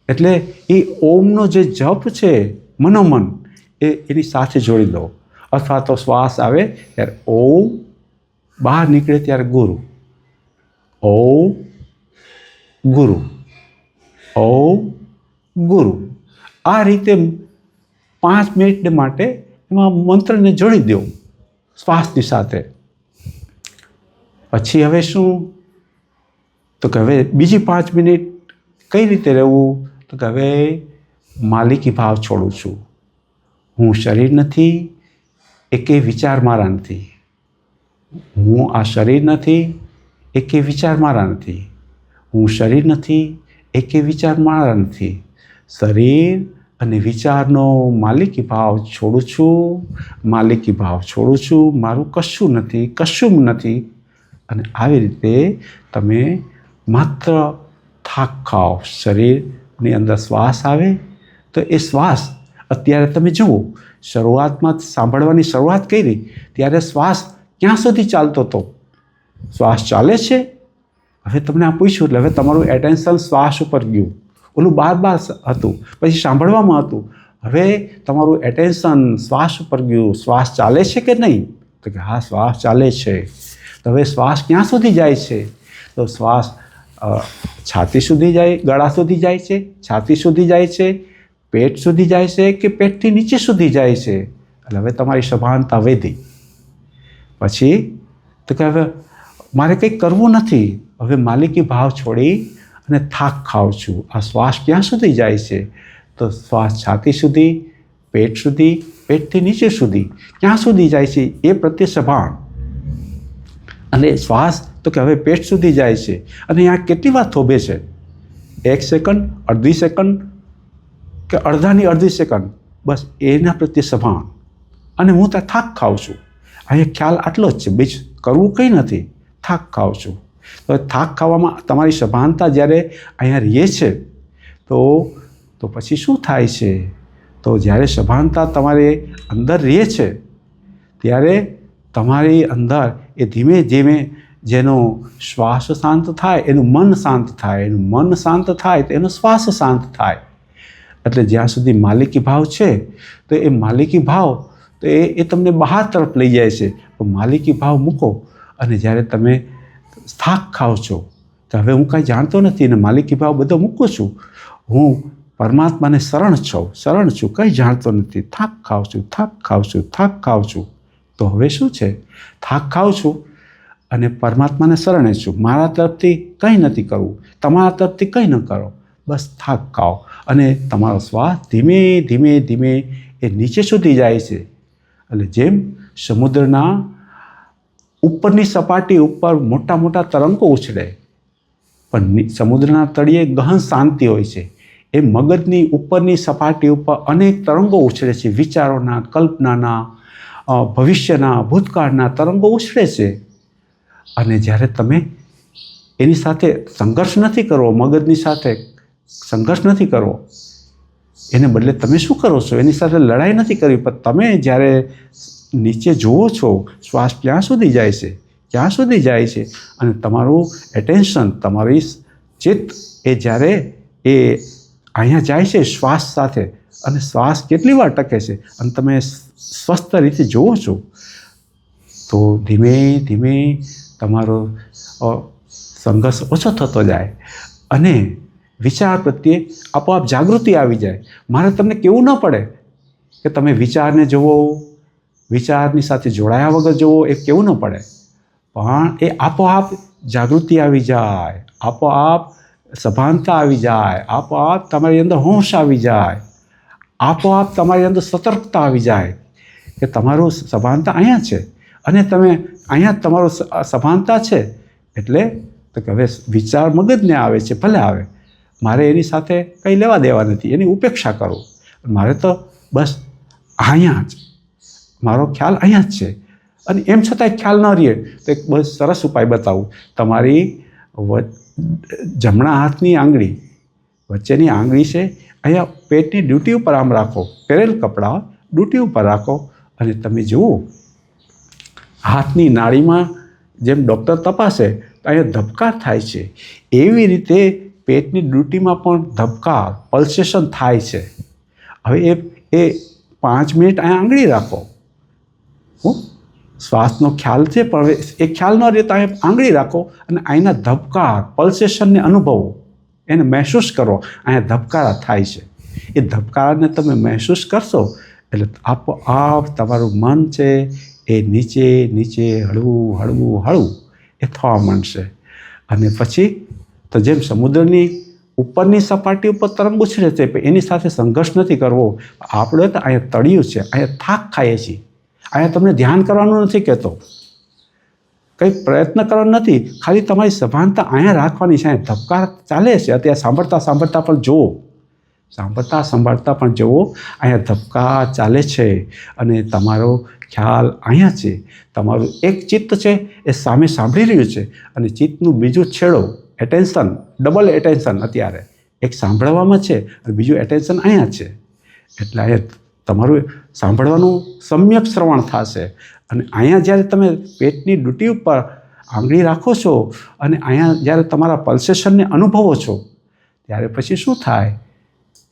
એટલે એ ઓમનો જે જપ છે મનોમન એની સાથે જોડી દો. અથવા તો શ્વાસ આવે ત્યારે ઓમ, બહાર નીકળે ત્યારે ગુરુ, ઓમ ગુરુ, ઓમ ગુરુ. આ રીતે 5 મિનિટ માટે એમાં મંત્રને જોડી દો શ્વાસની સાથે. પછી હવે શું? તો કે હવે બીજી 5 મિનિટ કઈ રીતે રહેવું? તો કે હવે માલિકી ભાવ છોડું છું. હું શરીર નથી, એકે વિચાર મારા નથી. હું આ શરીર નથી, એકે વિચાર મારા નથી. હું શરીર નથી, એકે વિચાર મારા નથી. શરીર અને વિચારનો માલિકી ભાવ છોડું છું, માલિકી ભાવ છોડું છું. મારું કશું નથી, કશું નથી. અને આવી રીતે તમે માત્ર થાક ખાઓ. શરીરની અંદર શ્વાસ આવે તો એ શ્વાસ અત્યારે તમે જુઓ, શરૂઆતમાં સાંભળવાની શરૂઆત કરી ત્યારે શ્વાસ ક્યાં સુધી ચાલતો હતો? શ્વાસ ચાલે છે. હવે તમને આ પૂછ્યું એટલે હવે તમારું એટેન્શન શ્વાસ ઉપર ગયું. ઓલું બાર હતું, પછી સાંભળવામાં હતું. હવે તમારું એટેન્શન શ્વાસ ઉપર ગયું. શ્વાસ ચાલે છે કે નહીં? તો કે હા, શ્વાસ ચાલે છે. તો હવે શ્વાસ ક્યાં સુધી જાય છે? તો શ્વાસ છાતી સુધી જાય, ગળા સુધી જાય છે, છાતી સુધી જાય છે, પેટ સુધી જાય છે કે પેટથી નીચે સુધી જાય છે? એટલે હવે તમારી સભાનતા વધી. પછી તો કે હવે મારે કંઈક કરવું નથી, હવે માલિકી ભાવ છોડી અને થાક ખાઉં છું. આ શ્વાસ ક્યાં સુધી જાય છે? તો શ્વાસ છાતી સુધી, પેટ સુધી, પેટથી નીચે સુધી ક્યાં સુધી જાય છે એ પ્રત્યે સભાન. અને શ્વાસ તો કે હવે પેટ સુધી જાય છે અને અહીંયા કેટલી વાર થોભે છે? 1 સેકન્ડ, અડધી સેકન્ડ કે અડધાની અડધી સેકન્ડ, બસ એના પ્રત્યે સભાન. અને હું ત્યાં થાક ખાઉં છું. અહીંયા ખ્યાલ આટલો જ છે, બીજું કરવું કંઈ નથી, થાક ખાઉં છું. તો થાક ખાવામાં તમારી સભાનતા જ્યારે અહીંયા રહે છે તો પછી શું થાય છે? તો જ્યારે સભાનતા તમારે અંદર રહે છે ત્યારે તમારી અંદર એ ધીમે ધીમે જેનો શ્વાસ શાંત થાય એનું મન શાંત થાય, એનું મન શાંત થાય તો એનો શ્વાસ શાંત થાય. એટલે જ્યાં સુધી માલિકી ભાવ છે તો એ માલિકી ભાવ તો એ તમને બહાર તરફ લઈ જાય છે. પણ માલિકી ભાવ મૂકો અને જ્યારે તમે થાક ખાઓ છો તો હવે હું કાંઈ જાણતો નથી અને માલિકી ભાવ બધો મૂકું છું, હું પરમાત્માને શરણ છું, કંઈ જાણતો નથી, થાક ખાઉં છું, થાક ખાઉં છું. તો હવે શું છે? થાક ખાઉં છું અને પરમાત્માને શરણે છું. મારા તરફથી કંઈ નથી કરવું, તમારા તરફથી કંઈ ન કરો, બસ થાક ખાઓ. અને તમારો શ્વાસ ધીમે ધીમે ધીમે એ નીચે સુધી જાય છે. એટલે જેમ સમુદ્રના ઉપરની સપાટી ઉપર મોટા મોટા તરંગો ઉછળે, પણ સમુદ્રના તળિયે ગહન શાંતિ હોય છે. એ મગજની ઉપરની સપાટી ઉપર અનેક તરંગો ઉછળે છે, વિચારોના, કલ્પનાના, ભવિષ્યના, ભૂતકાળના તરંગો ઉછળે છે. અને જ્યારે તમે એની સાથે સંઘર્ષ નથી કરવો, મગજની સાથે સંઘર્ષ નથી કરવો, એને બદલે તમે શું કરો છો? એની સાથે લડાઈ નથી કરવી, પણ તમે જ્યારે નીચે જુઓ છો શ્વાસ ક્યાં સુધી જાય છે, ક્યાં સુધી જાય છે, અને તમારું એટેન્શન, તમારી ચિત્ત એ જ્યારે એ અહીંયા જાય છે શ્વાસ સાથે, અને શ્વાસ કેટલી વાર ટકે છે અને તમે સ્વસ્થ રીતે જુઓ છો, તો ધીમે ધીમે તમારો સંઘર્ષ ઓછો થતો જાય અને વિચાર પ્રત્યે આપોઆપ જાગૃતિ આવી જાય. મારે તમને કહેવું ન પડે કે તમે વિચારને જુઓ, વિચારની સાથે જોડાયા વગર જુઓ, એ કહેવું ન પડે, પણ એ આપોઆપ જાગૃતિ આવી જાય, આપોઆપ સભાનતા આવી જાય, આપોઆપ તમારી અંદર હોશ આવી જાય, આપોઆપ તમારી અંદર સતર્કતા આવી જાય કે તમારું સભાનતા અહીંયા છે અને તમે અહીંયા તમારું સભાનતા છે. એટલે તો કે હવે વિચાર મગજને આવે છે, ભલે આવે, મારે એની સાથે કંઈ લેવા દેવા નથી, એની ઉપેક્ષા કરો. મારે તો બસ અહીંયા જ, મારો ખ્યાલ અહીંયા જ છે. અને એમ છતાંય ખ્યાલ ન રહે તો એક બસ સરસ ઉપાય બતાવું. તમારી જમણા હાથની આંગળી, વચ્ચેની આંગળી છે, અહીંયા પેટની ડ્યુટી ઉપર આમ રાખો, પહેરેલ કપડાં ડ્યુટી ઉપર રાખો અને તમે જુઓ હાથની નાળીમાં જેમ ડૉક્ટર તપાસે તો અહીંયા ધબકાર થાય છે, એવી રીતે પેટની ડ્યુટીમાં પણ ધબકાર, પલ્સેશન થાય છે. હવે એ 5 મિનિટ અહીંયા આંગળી રાખો. શ્વાસનો ખ્યાલ છે પણ હવે એ ખ્યાલ ન રહે તો અહીંયા આંગળી રાખો અને અહીંના ધબકાર, પલ્સેશનને અનુભવો, એને મહેસૂસ કરો. અહીંયા ધબકારા થાય છે, એ ધબકારાને તમે મહેસૂસ કરશો એટલે આપોઆપ તમારું મન છે એ નીચે નીચે હળવું હળવું હળવું એ થવા માંડશે. અને પછી તો જેમ સમુદ્રની ઉપરની સપાટી ઉપર તરંગ ઉછળે છે, એની સાથે સંઘર્ષ નથી કરવો. આપણે તો અહીંયા તળિયું છે, અહીંયા થાક ખાઈએ છીએ. અહીંયા તમને ધ્યાન કરવાનું નથી કહેતો, કંઈ પ્રયત્ન કરવાનો નથી, ખાલી તમારી સભાનતા અહીંયા રાખવાની છે. અહીંયા ધબકાર ચાલે છે, અત્યારે સાંભળતા સાંભળતા પણ જુઓ, સાંભળતા સાંભળતા પણ જુઓ, અહીંયા ધબકાર ચાલે છે અને તમારો ખ્યાલ અહીંયા છે. તમારું એક ચિત્ત છે એ સામે સાંભળી રહ્યું છે અને ચિત્તનું બીજું છેડો એટેન્શન, ડબલ એટેન્શન અત્યારે એક સાંભળવામાં છે અને બીજું એટેન્શન અહીંયા છે. એટલે અહીંયા તમારું સાંભળવાનું સમ્યક શ્રવણ થશે. અને અહીંયા જ્યારે તમે પેટની ડ્યુટી ઉપર આંગળી રાખો છો અને અહીંયા જ્યારે તમારા પલ્સેશનને અનુભવો છો ત્યારે પછી શું થાય?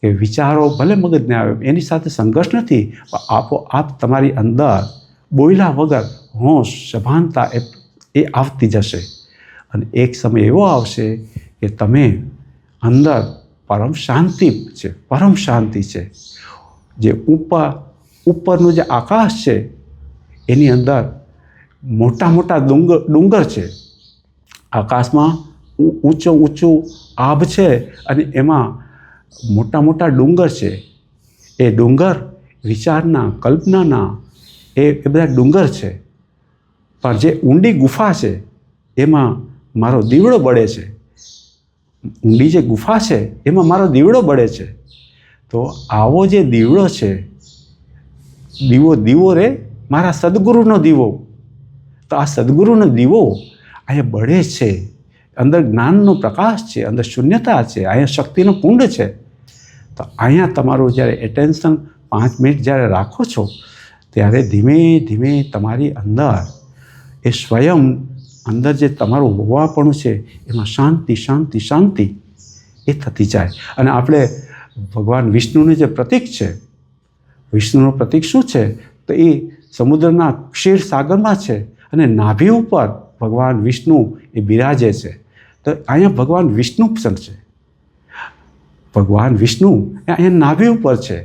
કે વિચારો ભલે મગજને આવે એની સાથે સંઘર્ષ નથી, પણ આપોઆપ તમારી અંદર બોલ્યા વગર હોશ સભાનતા એ આવતી જશે. અને એક સમય એવો આવશે કે તમે અંદર પરમ શાંતિ છે, પરમ શાંતિ છે. જે ઉપરનું જે આકાશ છે એની અંદર મોટા મોટા ડુંગર છે. આકાશમાં ઊંચું આભ છે અને એમાં મોટા મોટા ડુંગર છે. એ ડુંગર વિચારના, કલ્પનાના એ બધા ડુંગર છે. પણ જે ઊંડી ગુફા છે એમાં મારો દીવડો બળે છે. ઊંડી જે ગુફા છે એમાં મારો દીવડો બળે છે. તો આવો જે દીવડો છે, દીવો રે મારા સદગુરુનો દીવો. તો આ સદગુરુનો દીવો અહીંયા બળે છે. અંદર જ્ઞાનનો પ્રકાશ છે, અંદર શૂન્યતા છે, અહીંયા શક્તિનો કુંડ છે. તો અહીંયા તમારું જ્યારે એટેન્શન 5 મિનિટ જ્યારે રાખો છો ત્યારે ધીમે ધીમે તમારી અંદર એ સ્વયં અંદર જે તમારું હોવાપણું છે એમાં શાંતિ શાંતિ શાંતિ એ થતી જાય. અને આપણે ભગવાન વિષ્ણુનું જે પ્રતીક છે, વિષ્ણુનું પ્રતીક શું છે? તો એ સમુદ્રના ક્ષીર સાગરમાં છે અને નાભી ઉપર ભગવાન વિષ્ણુ એ બિરાજે છે. તો અહીંયા ભગવાન વિષ્ણુ પણ છે. ભગવાન વિષ્ણુ એ અહીંયા નાભી ઉપર છે.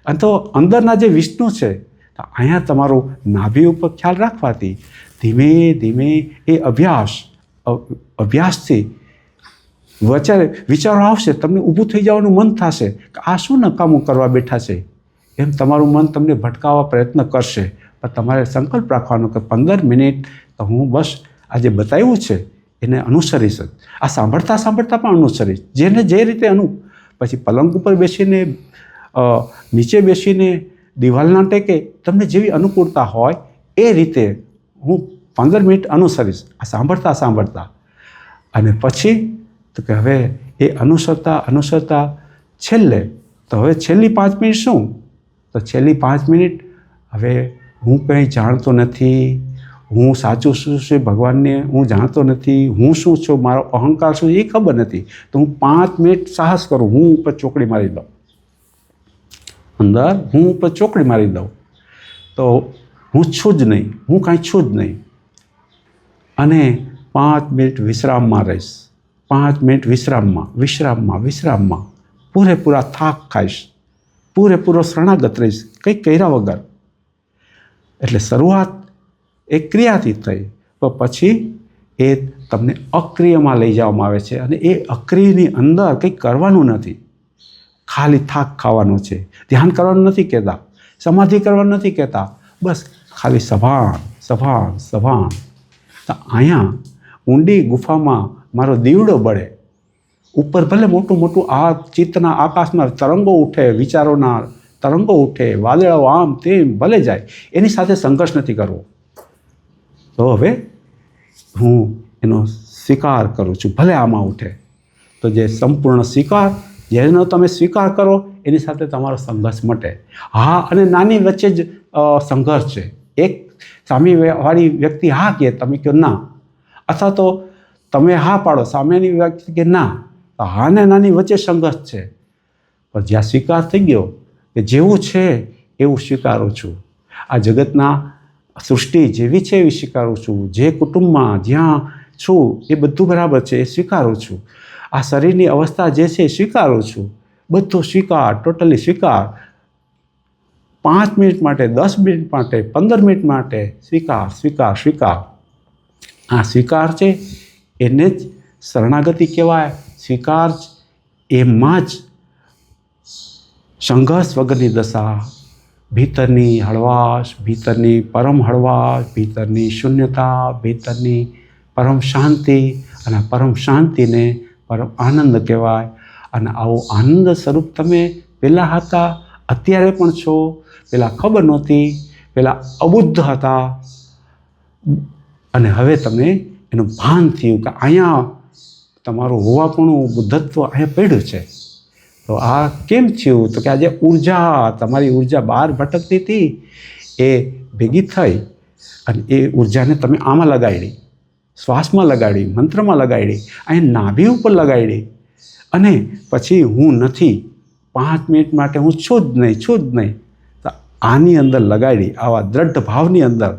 અને તો અંદરના જે વિષ્ણુ છે તો અહીંયા તમારું નાભી ઉપર ખ્યાલ રાખવાથી ધીમે ધીમે એ અભ્યાસથી વિચારો આવશે. તમને ઊભું થઈ જવાનું મન થશે કે આ શું નકામું કરવા બેઠા છે, એમ તમારું મન તમને ભટકાવવા પ્રયત્ન કરશે. પણ તમારે સંકલ્પ રાખવાનો કે 15 મિનિટ તો હું બસ આ જે બતાવ્યું છે એને અનુસરીશ. આ સાંભળતા સાંભળતા પણ અનુસરીશ, જેને જે રીતે પછી પલંગ ઉપર બેસીને, નીચે બેસીને, દિવાલના ટેકે, તમને જેવી અનુકૂળતા હોય એ રીતે હું 15 મિનિટ અનુસરીશ આ સાંભળતા સાંભળતા. અને પછી તો કે હવે એ અનુસરતા છેલ્લે તો હવે છેલ્લી 5 મિનિટ શું? તો છેલ્લી 5 મિનિટ હવે હું કંઈ જાણતો નથી, હું સાચું શું છે ભગવાનને હું જાણતો નથી, હું શું છું, મારો અહંકાર શું એ ખબર નથી. તો હું 5 મિનિટ સાહસ કરું, હું ઉપર ચોકડી મારી દઉં, અંદર હું ઉપર ચોકડી મારી દઉં. તો હું છું જ નહીં, હું કાંઈ છું જ નહીં. અને 5 મિનિટ વિશ્રામમાં રહીશ. 5 મિનિટ વિશ્રામમાં પૂરેપૂરા થાક ખાઈશ, પૂરેપૂરો શરણાગત રહીશ, કંઈ કર્યા વગર. એટલે શરૂઆત એક ક્રિયાથી થઈ, પણ પછી એ તમને અક્રિયમાં લઈ જવામાં આવે છે. અને એ અક્રિયની અંદર કંઈ કરવાનું નથી, ખાલી થાક ખાવાનો છે. ધ્યાન કરવાનું નથી કહેતા, સમાધિ કરવાનું નથી કહેતા, બસ ખાલી સભાન. તો અહીંયા ઊંડી ગુફામાં મારો દીવડો બળે. ઉપર ભલે મોટું આ ચિત્તના આકાશમાં તરંગો ઉઠે, વિચારોના તરંગો ઉઠે, વાદળાઓ આમ તેમ ભલે જાય, એની સાથે સંઘર્ષ નથી કરવો. તો હવે હું એનો સ્વીકાર કરું છું, ભલે આમાં ઉઠે. તો જે સંપૂર્ણ સ્વીકાર, જેનો તમે સ્વીકાર કરો એની સાથે તમારો સંઘર્ષ મટે. હા અને નાની વચ્ચે જ સંઘર્ષ છે. એક સામેવાળી વ્યક્તિ હા કહે, તમે કહો ના, અથવા તો તમે હા પાડો, સામેની વ્યક્તિ કે ના, તો હા ને નાની વચ્ચે સંઘર્ષ છે. પણ જ્યાં સ્વીકાર થઈ ગયો કે જેવું છે એવું સ્વીકારું છું, આ જગતના સૃષ્ટિ જેવી છે એવી સ્વીકારું છું, જે કુટુંબમાં જ્યાં છું એ બધું બરાબર છે એ સ્વીકારું છું, આ શરીરની અવસ્થા જે છે એ સ્વીકારું છું, બધું સ્વીકાર, ટોટલી સ્વીકાર. 5 મિનિટ માટે, 10 મિનિટ માટે, 15 મિનિટ માટે સ્વીકાર. આ સ્વીકાર છે એને જ શરણાગતિ કહેવાય. સ્વીકાર એમાં જ સંઘર્ષ વગરની દશા, ભીતરની હળવાશ, ભીતરની પરમ હળવાશ, ભીતરની શૂન્યતા, ભીતરની પરમ શાંતિ. અને પરમ શાંતિને પરમ આનંદ કહેવાય. અને આવો આનંદ સ્વરૂપ તમે પહેલાં હતા, અત્યારે પણ છો. પહેલાં ખબર નહોતી, પહેલાં અબુદ્ધ હતા, અને હવે તમે એનું ભાન થયું કે અહીંયા તમારું હોવાપણું, બુદ્ધત્વ અહીંયા પડ્યું છે. તો આ કેમ થયું? તો કે આજે તમારી ઉર્જા બહાર ભટકતી હતી એ ભેગી થઈ અને એ ઉર્જાને તમે આમાં લગાડી, શ્વાસમાં લગાડી, મંત્રમાં લગાડી, અહીં નાભી ઉપર લગાડી. અને પછી હું નથી 5 મિનિટ માટે હું છું જ નહીં. તો આની અંદર લગાડી, આવા દ્રઢ ભાવની અંદર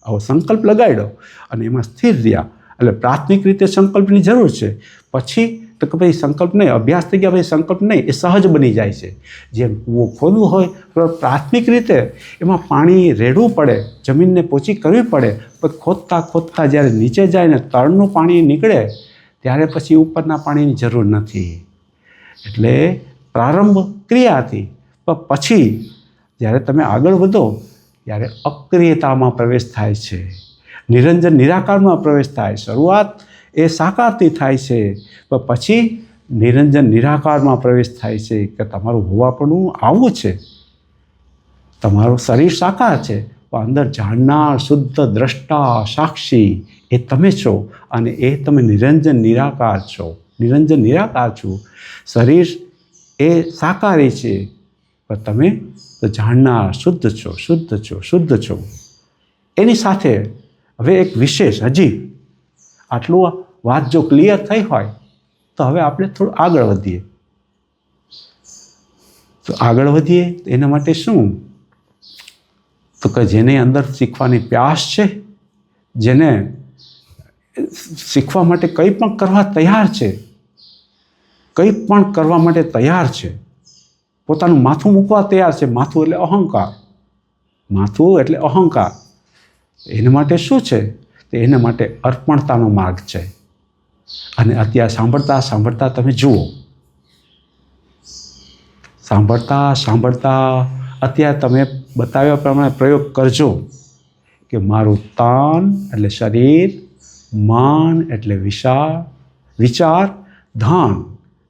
આવો સંકલ્પ લગાડ્યો અને એમાં સ્થિર રહ્યા. એટલે પ્રાથમિક રીતે સંકલ્પની જરૂર છે. પછી તો કે ભાઈ સંકલ્પ નહીં, અભ્યાસ થઈ ગયા પછી સંકલ્પ નહીં, એ સહજ બની જાય છે. જેમ કૂવો ખોદવું હોય તો પ્રાથમિક રીતે એમાં પાણી રેડવું પડે, જમીનને પોચી કરવી પડે. પણ ખોદતા જ્યારે નીચે જાય ને તળનું પાણી નીકળે ત્યારે પછી ઉપરના પાણીની જરૂર નથી. એટલે પ્રારંભ ક્રિયાથી, પણ પછી જ્યારે તમે આગળ વધો ત્યારે અક્રિયતામાં પ્રવેશ થાય છે, નિરંજન નિરાકારમાં પ્રવેશ થાય. શરૂઆત એ સાકારથી થાય છે, પણ પછી નિરંજન નિરાકારમાં પ્રવેશ થાય છે કે તમારું હોવાપણું આવું છે. તમારું શરીર સાકાર છે, પણ અંદર જાણનાર, શુદ્ધ દ્રષ્ટા, સાક્ષી એ તમે છો અને એ તમે નિરંજન નિરાકાર છો. નિરંજન નિરાકાર છો. શરીર એ સાકારી છે, પણ તમે તો જાણનાર, શુદ્ધ છો. એની સાથે હવે એક વિશેષ, હજી આટલું વાત જો ક્લિયર થઈ હોય તો હવે આપણે થોડું આગળ વધીએ. તો આગળ વધીએ એના માટે શું? તો કે જેને અંદર શીખવાની પ્યાસ છે, જેને શીખવા માટે કંઈ પણ કરવા તૈયાર છે, કંઈ પણ કરવા માટે તૈયાર છે, પોતાનું માથું મૂકવા તૈયાર છે. માથું એટલે અહંકાર. માથું એટલે અહંકાર. એના માટે શું છે? તો એના માટે અર્પણતાનો માર્ગ છે. અને અત્યારે સાંભળતા તમે જુઓ, સાંભળતા અત્યારે તમે બતાવ્યા પ્રમાણે પ્રયોગ કરજો કે મારું તન એટલે શરીર, મન એટલે વિચાર, ધન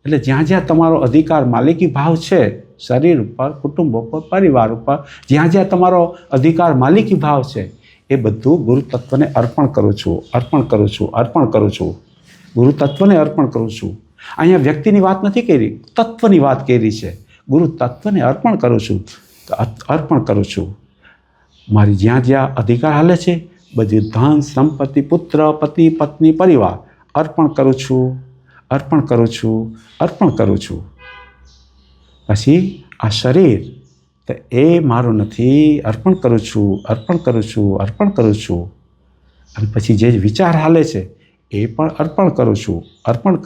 એટલે જ્યાં તમારો અધિકાર, માલિકી ભાવ છે, શરીર ઉપર, કુટુંબ ઉપર, પરિવાર ઉપર, જ્યાં તમારો અધિકાર, માલિકી ભાવ છે, એ બધું ગુરુ તત્વને અર્પણ કરું છું. ગુરુ તત્વને અર્પણ કરું છું. અહીંયા વ્યક્તિની વાત નથી કરી, તત્વની વાત કરી છે. ગુરુ તત્વને અર્પણ કરું છું. મારી જ્યાં અધિકાર હાલે છે, બધી ધન, સંપત્તિ, પુત્ર, પતિ, પત્ની, પરિવાર અર્પણ કરું છું. પછી આ શરીર તો એ મારું નથી, અર્પણ કરું છું. અને પછી જે વિચાર હાલે છે એ પણ અર્પણ કરું છું. અર્પણ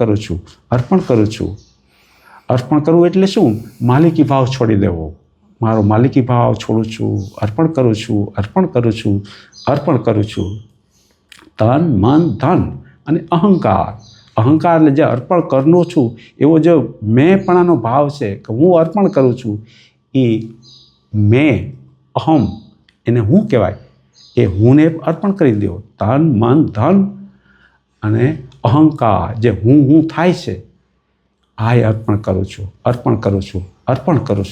કરવું એટલે શું? માલિકી ભાવ છોડી દેવો. મારો માલિકી ભાવ છોડું છું, અર્પણ કરું છું. તન, મન, ધન અને અહંકાર એટલે જે અર્પણ કરનો છું એવો જે મેંપણાનો ભાવ છે કે હું અર્પણ કરું છું, એ મેં, અહમ, એને હું કહેવાય, એ હુંને અર્પણ કરી દો. તન, મન, ધન અને અહંકાર જે હું થાય છે, આ અર્પણ કરું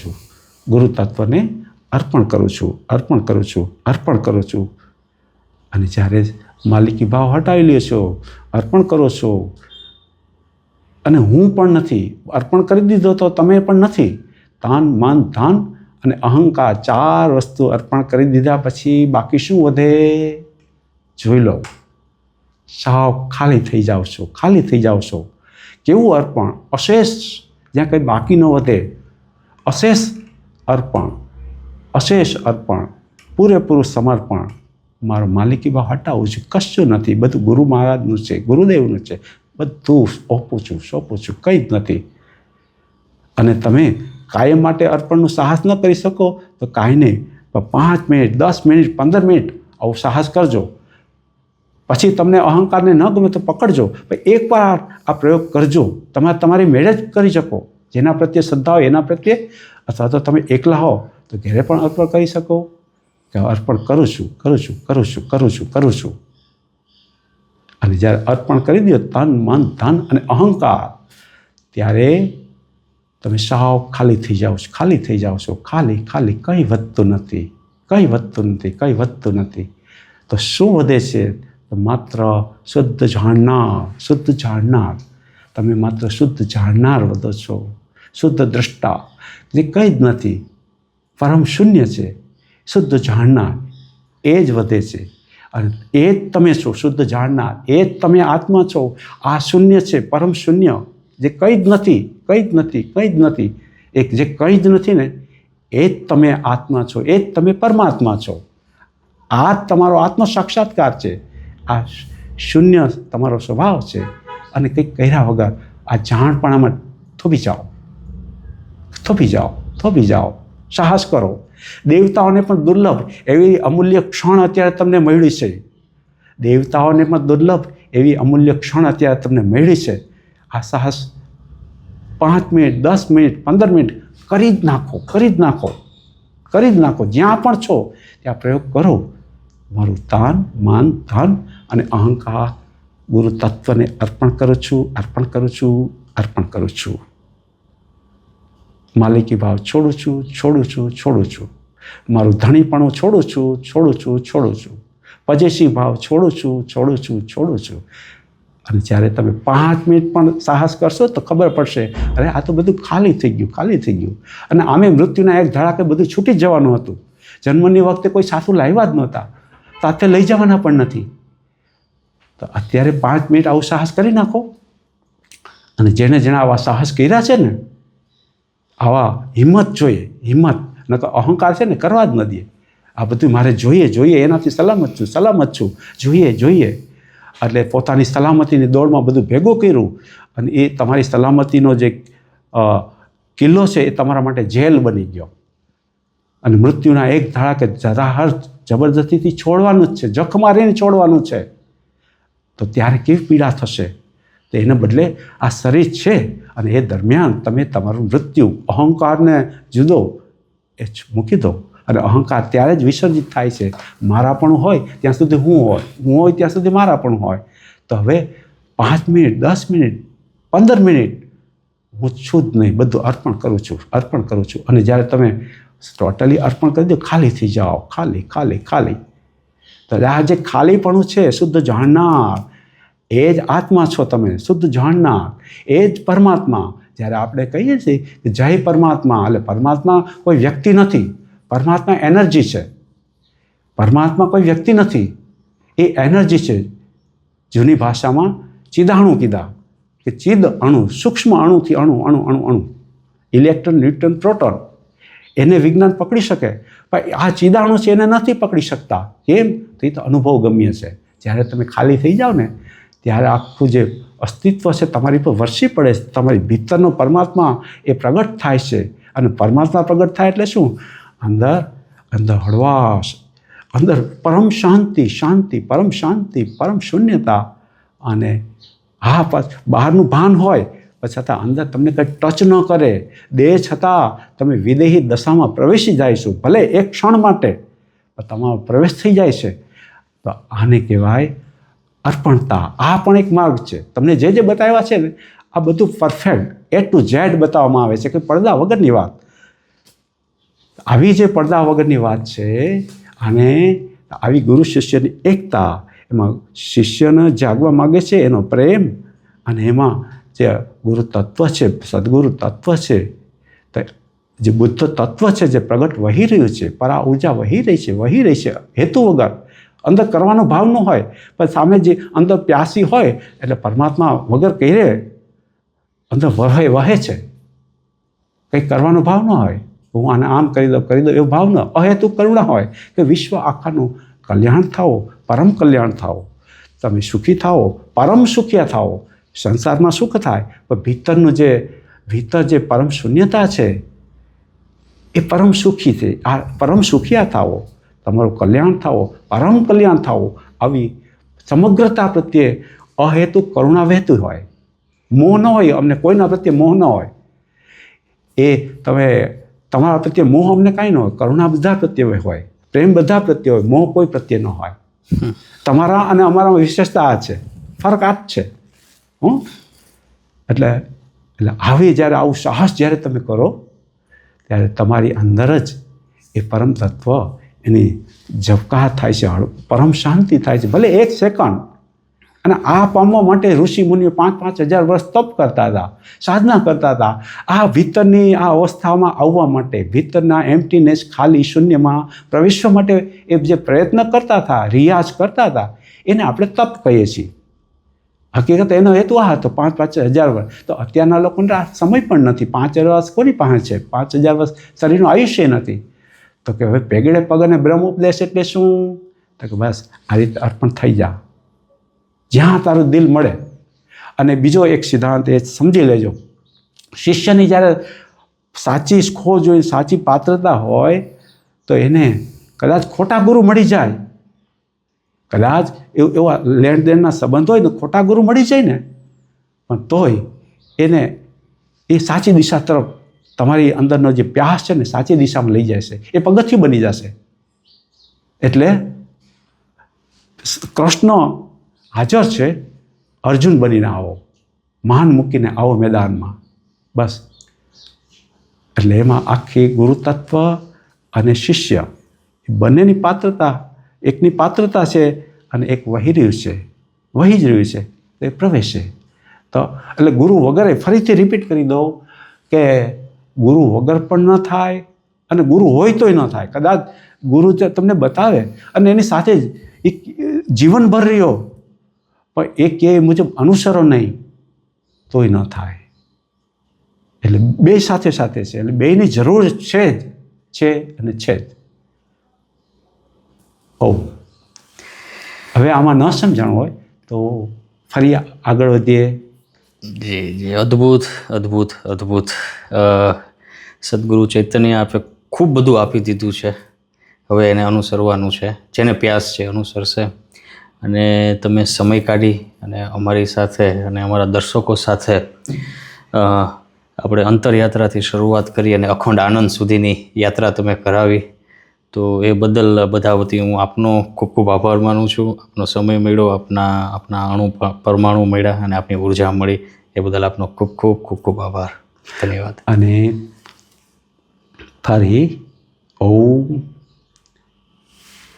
છું. ગુરુ તત્વને અર્પણ કરું છું. અને જ્યારે માલિકી ભાવ હટાવી લ્યો છો, અર્પણ કરો છો, અને હું પણ નથી, અર્પણ કરી દીધો તો તમે પણ નથી. તન, મન, ધન અને અહંકાર 4 વસ્તુ અર્પણ કરી દીધા પછી બાકી શું વધે? જોઈ લો. સાવ ખાલી થઈ જાઓ છો. કેવું અર્પણ? અશેષ, જ્યાં કંઈ બાકી ન વધે. અશેષ અર્પણ, પૂરેપૂરું સમર્પણ. મારો માલિકી ભાવ હટાવું છું, કશું નથી, બધું ગુરુ મહારાજનું છે, ગુરુદેવનું છે, બધું સોંપું છું, કંઈ જ નથી. અને તમે કાયમ માટે અર્પણનું સાહસ ન કરી શકો તો કાંઈ નહીં, પણ 5 મિનિટ, 10 મિનિટ, 15 મિનિટ આવું સાહસ કરજો. પછી તમને અહંકારને ન ગમે તો પકડજો, પણ એકવાર આ પ્રયોગ કરજો. તમારી મેળે જ કરી શકો. જેના પ્રત્યે શ્રદ્ધા હોય એના પ્રત્યે, અથવા તો તમે એકલા હો તો ઘરે પણ અર્પણ કરી શકો કે અર્પણ કરું છું. અને જ્યારે અર્પણ કરી દો તન, મન, ધન અને અહંકાર, ત્યારે તમે સાવ ખાલી થઈ જાઓ છો. ખાલી, કંઈ વધતું નથી. તો શું વધે છે? તો માત્ર શુદ્ધ જાણનાર. તમે માત્ર શુદ્ધ જાણનાર વધો છો. શુદ્ધ દ્રષ્ટા, જે કંઈ જ નથી, પરમ શૂન્ય છે, શુદ્ધ જાણનાર, એ જ વધે છે. અને એ જ તમે છો, શુદ્ધ જાણનાર, એ જ તમે આત્મા છો. આ શૂન્ય છે, પરમ શૂન્ય, જે કંઈ જ નથી, એ એક જે કંઈ જ નથી ને એ જ તમે આત્મા છો, એ જ તમે પરમાત્મા છો. આ જ તમારો આત્મ સાક્ષાત્કાર છે. આ શૂન્ય તમારો સ્વભાવ છે. અને કંઈક કર્યા વગર આ જાણપણામાં થોભી જાઓ, થોભી જાઓ, થોભી જાઓ. સાહસ કરો. દેવતાઓને પણ દુર્લભ એવી અમૂલ્ય ક્ષણ અત્યારે તમને મળી છે. દેવતાઓને પણ દુર્લભ એવી અમૂલ્ય ક્ષણ અત્યારે તમને મળી છે. આ સાહસ 5 મિનિટ, 10 મિનિટ, 15 મિનિટ કરી જ નાખો, કરી જ નાખો, કરી જ નાખો. જ્યાં પણ છો ત્યાં પ્રયોગ કરો. મારું તાન, માન, ધન અને અહંકાર ગુરુ તત્વને અર્પણ કરું છું, અર્પણ કરું છું, અર્પણ કરું છું. માલિકી ભાવ છોડું છું, છોડું છું, છોડું છું. મારું ધણીપણું છોડું છું, છોડું છું, છોડું છું. પજેસી ભાવ છોડું છું, છોડું છું, છોડું છું. અને જ્યારે તમે 5 મિનિટ પણ સાહસ કરશો તો ખબર પડશે, અરે આ તો બધું ખાલી થઈ ગયું, ખાલી થઈ ગયું. અને આમે મૃત્યુના એક ધડાકે બધું છૂટી જ જવાનું હતું. જન્મની વખતે કોઈ સાસુ લાવ્યા જ નહોતા, સાથે લઈ જવાના પણ નથી. તો અત્યારે 5 મિનિટ આવું સાહસ કરી નાખો. અને જેણે જેણે આવા સાહસ કર્યા છે ને, આવા હિંમત જોઈએ, હિંમત. નકર અહંકાર છે ને કરવા જ ન દે. આ બધું મારે જોઈએ, જોઈએ, એનાથી સલામત છું, સલામત છું, જોઈએ, જોઈએ. એટલે પોતાની સલામતીની દોડમાં બધું ભેગું કર્યું અને એ તમારી સલામતીનો જે કિલ્લો છે એ તમારા માટે જેલ બની ગયો. અને મૃત્યુના એક ધડાકે જરાહર જબરદસ્તીથી છોડવાનું જ છે, જખ મારીને છોડવાનું છે. તો ત્યારે કેવી પીડા થશે. તો એને બદલે આ શરીર છે અને એ દરમિયાન તમે તમારું મૃત્યુ, અહંકારને જુદો એ મૂકી દો. અને અહંકાર ત્યારે જ વિસર્જિત થાય છે. મારાપણું હોય ત્યાં સુધી હું હોય, હું હોય ત્યાં સુધી મારાપણું હોય. તો હવે 5 મિનિટ, 10 મિનિટ, 15 મિનિટ હું છું જ નહીં, બધું અર્પણ કરું છું, અર્પણ કરું છું. અને જ્યારે તમે ટોટલી અર્પણ કરી દો, ખાલી થઈ જાઓ, ખાલી, ખાલી, ખાલી. તો આ જે ખાલીપણું છે, શુદ્ધ જાણનાર, એ જ આત્મા છો તમે, શુદ્ધ જાણનાર, એ જ પરમાત્મા. જ્યારે આપણે કહીએ છીએ કે જય પરમાત્મા, એટલે પરમાત્મા કોઈ વ્યક્તિ નથી, પરમાત્મા એનર્જી છે. પરમાત્મા કોઈ વ્યક્તિ નથી, એ એનર્જી છે. જૂની ભાષામાં ચિદાણુ કીધા કે ચિદ અણુ, સૂક્ષ્મ અણુથી અણુ, અણુ, અણુ, અણુ, ઇલેક્ટ્રોન, ન્યુટ્રોન, પ્રોટોન. એને વિજ્ઞાન પકડી શકે, પણ આ ચિદાણુ છે એને નથી પકડી શકતા. કેમ? તો એ તો અનુભવ ગમ્ય છે. જ્યારે તમે ખાલી થઈ જાઓ ને ત્યારે આખું જે અસ્તિત્વ છે તમારી પર વરસી પડે છે. તમારી ભીતરનો પરમાત્મા એ પ્રગટ થાય છે. અને પરમાત્મા પ્રગટ થાય એટલે શું? અંદર અંદર હળવાશ, અંદર પરમ શાંતિ, શાંતિ, પરમ શાંતિ, પરમ શૂન્યતા. અને હા, બહારનું ભાન હોય પણ છતાં અંદર તમને કંઈ ટચ ન કરે, દેહ છતાં તમે વિદેહી દશામાં પ્રવેશી જાય છો, ભલે એક ક્ષણ માટે, પણ તમારો પ્રવેશ થઈ જાય છે. તો આને કહેવાય અર્પણતા. આ પણ એક માર્ગ છે. તમને જે જે બતાવ્યા છે ને આ બધું પરફેક્ટ A to Z બતાવવામાં આવે છે, કે પડદા વગરની વાત. આવી જે પડદા વગરની વાત છે, અને આવી ગુરુ શિષ્યની એકતા, એમાં શિષ્યને જાગવા માગે છે એનો પ્રેમ, અને એમાં જે ગુરુ તત્વ છે, સદગુરુ તત્વ છે, તો જે બુદ્ધ તત્વ છે જે પ્રગટ વહી રહ્યું છે, પરા ઉર્જા વહી રહી છે, વહી રહી છે હેતુ વગર. અંદર કરવાનો ભાવ ન હોય, પણ સામે જે અંદર પ્યાસી હોય એટલે પરમાત્મા વગર કહે અંદર વહે વહે છે. કંઈ કરવાનો ભાવ ન હોય, હું આને આમ કરી દઉં એવો ભાવ ન, અહેતુક કરુણા હોય કે વિશ્વ આખાનું કલ્યાણ થાઓ, પરમ કલ્યાણ થાઓ, તમે સુખી થાઓ, પરમ સુખિયા થાઓ. સંસારમાં સુખ થાય પણ ભીતરનું જે ભીતર જે પરમ શૂન્યતા છે એ પરમ સુખી છે. આ પરમ સુખિયા થાઓ, તમારું કલ્યાણ થાઓ, પરમ કલ્યાણ થાઓ. આવી સમગ્રતા પ્રત્યે અહેતુક કરુણા વહેતું હોય, મોહ ન હોય. અમને કોઈના પ્રત્યે મોહ ન હોય. એ તમે તમારા પ્રત્યે મોહ અમને કાંઈ ન હોય, કરુણા બધા પ્રત્યે હોય, પ્રેમ બધા પ્રત્યે હોય, મોહ કોઈ પ્રત્યે ન હોય. તમારા અને અમારામાં વિશેષતા આ છે, ફરક આ જ છે. એટલે આવી જ્યારે આવું સાહસ જ્યારે તમે કરો ત્યારે તમારી અંદર જ એ પરમ તત્વ એની ઝબકાટ થાય છે, પરમ શાંતિ થાય છે, ભલે 1 સેકન્ડ. અને આ પામવા માટે ઋષિ મુનિઓ 5-5 હજાર વર્ષ તપ કરતા હતા, સાધના કરતા હતા. આ ભીતરની આ અવસ્થામાં આવવા માટે, ભીતરના એમ્પ્ટીનેસ, ખાલી શૂન્યમાં પ્રવેશવા માટે એ જે પ્રયત્ન કરતા હતા, રિયાઝ કરતા હતા, એને આપણે તપ કહીએ છીએ. હકીકત એનો હેતુ આ હતો 5,000 વર્ષ. તો અત્યારના લોકોને આ સમય પણ નથી. 5,000 વર્ષ કોની પાસે છે? 5,000 વર્ષ શરીરનું આયુષ્ય નથી. તો કે હવે પેગડે પગ અને બ્રહ્મ ઉપદેશ એટલે શું? તો કે બસ આ રીતે અર્પણ થઈ જા, જ્યાં તારું દિલ મળે. અને બીજો એક સિદ્ધાંત એ સમજી લેજો, શિષ્યની જ્યારે સાચી ખોજ હોય, સાચી પાત્રતા હોય, તો એને કદાચ ખોટા ગુરુ મળી જાય, કદાચ એવા લેણ દેણના સંબંધ હોય ને ખોટા ગુરુ મળી જાય ને, પણ તોય એને એ સાચી દિશા તરફ તમારી અંદરનો જે પ્યાસ છે ને સાચી દિશામાં લઈ જાય છે, એ પગથિયું બની જશે. એટલે કૃષ્ણ હાજર છે, અર્જુન બનીને આવો, માન મૂકીને આવો મેદાનમાં, બસ. એટલે એમાં આખી ગુરુ તત્વ અને શિષ્ય બંનેની પાત્રતા, એકની પાત્રતા છે અને એક વહી રહ્યું છે, વહી જ રહ્યું છે, એ પ્રવેશ છે. તો એટલે ગુરુ વગર, ફરીથી રિપીટ કરી દઉં કે ગુરુ વગર પણ ન થાય અને ગુરુ હોય તોય ન થાય. કદાચ ગુરુ તમને બતાવે અને એની સાથે જ જીવનભર રહ્યો, પણ એ કે મુજબ અનુસરો નહીં તોય ન થાય. એટલે બે સાથે સાથે છે, એટલે બેયની જરૂર છે જ, છે અને છે જ. હવે આમાં ન સમજણ હોય તો ફરી આગળ વધીએ. જી જી, અદ્ભુત અદ્ભુત અદ્ભુત. સદગુરુ ચૈતન્ય આપે ખૂબ બધું આપી દીધું છે, હવે એને અનુસરવાનું છે. જેને પ્યાસ છે અનુસરશે. અને તમે સમય કાઢી અને અમારી સાથે અને અમારા દર્શકો સાથે આપણે અંતરયાત્રાથી શરૂઆત કરી અને અખંડ આનંદ સુધીની યાત્રા તમે કરાવી, તો એ બદલ બધા વતી હું આપનો ખૂબ ખૂબ આભાર માનું છું. આપનો સમય મળ્યો, આપના અણુ પરમાણુ મળ્યા અને આપની ઉર્જા મળી, એ બદલ આપનો ખૂબ ખૂબ ખૂબ ખૂબ આભાર. ધન્યવાદ. અને ફરી ઓમ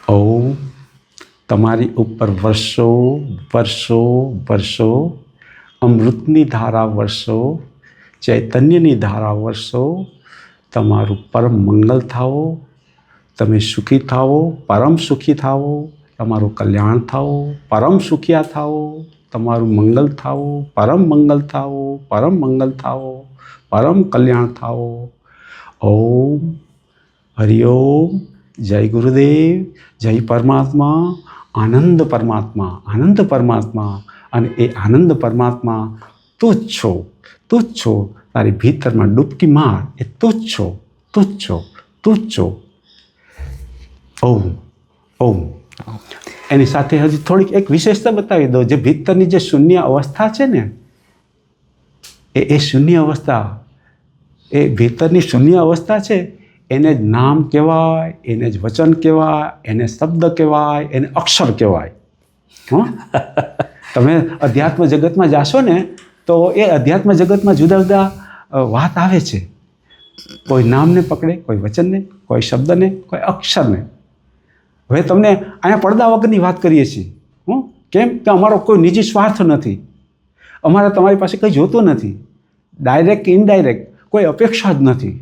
ઓમ તમારી ઉપર વર્ષો વર્ષો વર્ષો અમૃતની ધારા વર્ષો, ચૈતન્યની ધારા વર્ષો, તમારું પરમ મંગલ થાવો, તમે સુખી થાવો, પરમ સુખી થાવો, તમારું કલ્યાણ થાવો, પરમ સુખિયા થાવો, તમારું મંગલ થાવો, પરમ મંગલ થાવો, પરમ મંગલ થાવો, પરમ કલ્યાણ થાવો. ઓમ હરિઓમ. જય ગુરુદેવ, જય પરમાત્મા, આનંદ પરમાત્મા, આનંદ પરમાત્મા. અને એ આનંદ પરમાત્મા તું જ છો, તું જ છો. તારી ભીતરમાં ડૂબકી માર, એ તું જ છો, તું જ છો, તું જ છો. ઓમ ઓમ. એની સાથે હજી થોડીક એક વિશેષતા બતાવી દો. જે ભીતરની જે શૂન્ય અવસ્થા છે ને, એ શૂન્ય અવસ્થા, એ ભીતરની શૂન્ય અવસ્થા છે, એને જ નામ કહેવાય, એને જ વચન કહેવાય, એને શબ્દ કહેવાય, એને અક્ષર કહેવાય. હં તમે અધ્યાત્મ જગતમાં જાશો ને તો એ અધ્યાત્મ જગતમાં જુદા જુદા વાત આવે છે. કોઈ નામને પકડે, કોઈ વચનને, કોઈ શબ્દને, કોઈ અક્ષરને. હવે તમને અહીંયા પડદા વગરની વાત કરીએ છીએ. કેમ કે અમારો કોઈ નિજી સ્વાર્થ નથી, અમારે તમારી પાસે કંઈ જોતું નથી. ડાયરેક્ટ કે ઇનડાયરેક્ટ કોઈ અપેક્ષા જ નથી.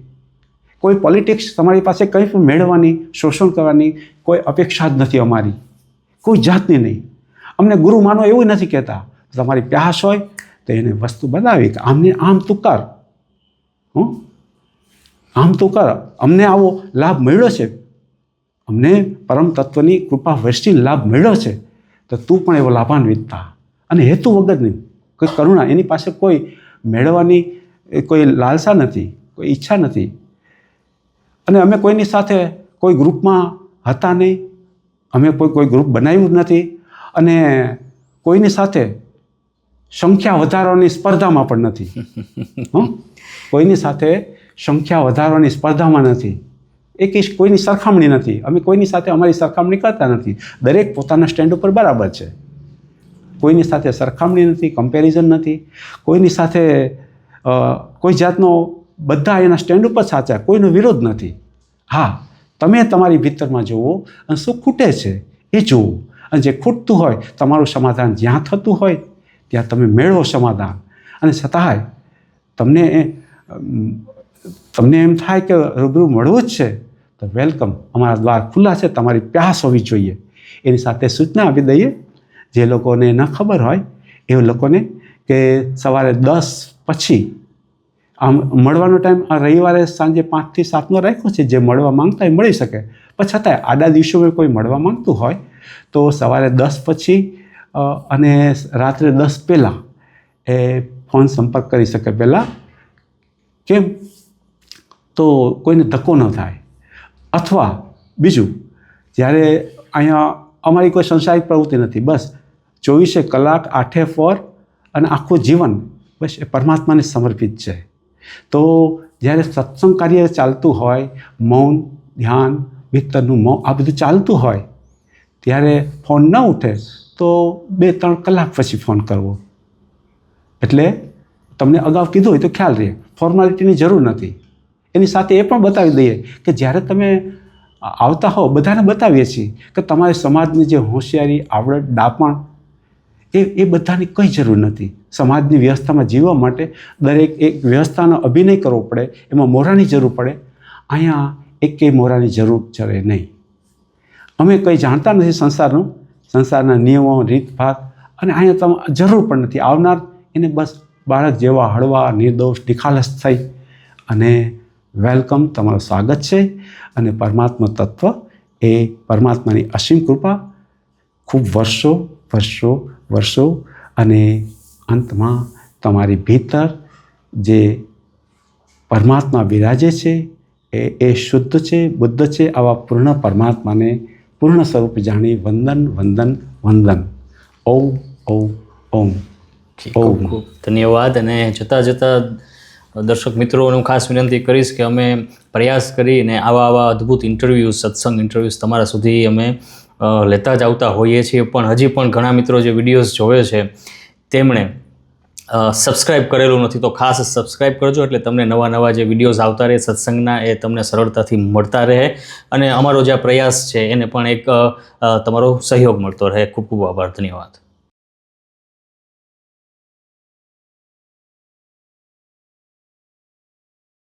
કોઈ પોલિટિક્સ તમારી પાસે કંઈ પણ મેળવવાની, શોષણ કરવાની કોઈ અપેક્ષા જ નથી અમારી, કોઈ જાતની નહીં. અમને ગુરુ માનો એવું નથી કહેતા. તમારી પ્યાસ હોય તો એને વસ્તુ બનાવી કે આમને આમ તું કર, આમ તું કર. અમને આવો લાભ મળ્યો છે, અમને પરમ તત્વની કૃપા વૃષ્ટિ લાભ મળ્યો છે, તો તું પણ એવો લાભાન્વિત થા. અને હેતુ વગરની કોઈ કરુણા, એની પાસે કોઈ મેળવવાની કોઈ લાલસા નથી, કોઈ ઈચ્છા નથી. અને અમે કોઈની સાથે કોઈ ગ્રુપમાં હતા નહીં, અમે કોઈ ગ્રુપ બનાવ્યું જ નથી, અને કોઈની સાથે સંખ્યા વધારવાની સ્પર્ધામાં પણ નથી. કોઈની સાથે સંખ્યા વધારવાની સ્પર્ધામાં નથી, કોઈની સરખામણી નથી. અમે કોઈની સાથે અમારી સરખામણી કરતા નથી. દરેક પોતાના સ્ટેન્ડ ઉપર બરાબર છે. કોઈની સાથે સરખામણી નથી, કમ્પેરિઝન નથી. કોઈની સાથે કોઈ જાતનો, બધા એના સ્ટેન્ડ ઉપર સાચા, કોઈનો વિરોધ નથી. હા, તમે તમારી ભીતરમાં જુઓ અને શું ખૂટે છે એ જુઓ, અને જે ખૂટતું હોય તમારું સમાધાન જ્યાં થતું હોય ત્યાં તમે મેળવો સમાધાન. અને છતાંય તમને એમ થાય કે રૂબરૂ મળવું જ છે, તો વેલકમ, અમારા દ્વાર ખુલ્લા છે. તમારી પ્યાસ હોવી જોઈએ. એની સાથે સૂચના આપી દઈએ, જે લોકોને ન ખબર હોય એ લોકોને કે સવારે 10 પછી આમ મળવાનો ટાઈમ આ રવિવારે સાંજે 5 થી 7નો રાખ્યો છે. જે મળવા માંગતા હોય મળી શકે. પણ છતાંય આડા દિવસોમાં કોઈ મળવા માંગતું હોય તો સવારે 10 પછી અને રાત્રે 10 પહેલાં એ ફોન સંપર્ક કરી શકે. પહેલાં કેમ તો કોઈને ધક્કો ન થાય. અથવા બીજું, જ્યારે અહીંયા અમારી કોઈ સંસારિક પ્રવૃત્તિ નથી, બસ 24 કલાક 8 ફોર અને આખું જીવન બસ એ પરમાત્માને સમર્પિત છે. તો જ્યારે સત્સંગ કાર્ય ચાલતું હોય, મૌન, ધ્યાન, ભીતરનું મૌન આ બધું ચાલતું હોય ત્યારે ફોન ન ઉઠે તો 2-3 કલાક પછી ફોન કરવો. એટલે તમને અગાઉ કીધું હોય તો ખ્યાલ રહે. ફોર્માલિટીની જરૂર નથી. એની સાથે એ પણ બતાવી દઈએ કે જ્યારે તમે આવતા હો, બધાને બતાવીએ છીએ કે તમારે સમાજની જે હોશિયારી, આવડત, ડાપણ એ બધાની કંઈ જરૂર નથી. સમાજની વ્યવસ્થામાં જીવવા માટે દરેક એક વ્યવસ્થાનો અભિનય કરવો પડે, એમાં મોરાની જરૂર પડે. અહીંયા એકેય મોરાની જરૂર જરે નહીં. અમે કંઈ જાણતા નથી સંસારના નિયમો, રીતભાત, અને અહીંયા તમે જરૂર પણ નથી. આવનાર એને બસ બાળક જેવા હળવા, નિર્દોષ, નિખાલસ થઈ અને વેલકમ, તમારું સ્વાગત છે. અને પરમાત્મા તત્વ એ પરમાત્માની અસીમ કૃપા ખૂબ વર્ષો અને અંતમાં તમારી ભીતર જે પરમાત્મા બિરાજે છે એ શુદ્ધ છે, બુદ્ધ છે. આવા પૂર્ણ પરમાત્માને પૂર્ણ સ્વરૂપ જાણી વંદન. ઓમ ઓમ ઓમ. ખૂબ ખૂબ ધન્યવાદ. અને જતાં દર્શક મિત્રોને ખાસ વિનંતી કરીશ કે અમે પ્રયાસ કરીને આવા અદ્ભુત ઇન્ટરવ્યૂઝ, સત્સંગ ઇન્ટરવ્યૂઝ તમારા સુધી અમે લેતા જ આવતા હોઈએ છીએ. પણ હજી પણ ઘણા મિત્રો જે વિડીયોઝ જોવે છે તેમણે સબસ્ક્રાઈબ કરેલું નથી, તો ખાસ સબસ્ક્રાઈબ કરજો. એટલે તમને નવા જે વિડીયોઝ આવતા રહે સત્સંગના એ તમને સરળતાથી મળતા રહે અને અમારો જે આ પ્રયાસ છે એને પણ એક તમારો સહયોગ મળતો રહે. ખૂબ ખૂબ આભાર. ધન્યવાદ.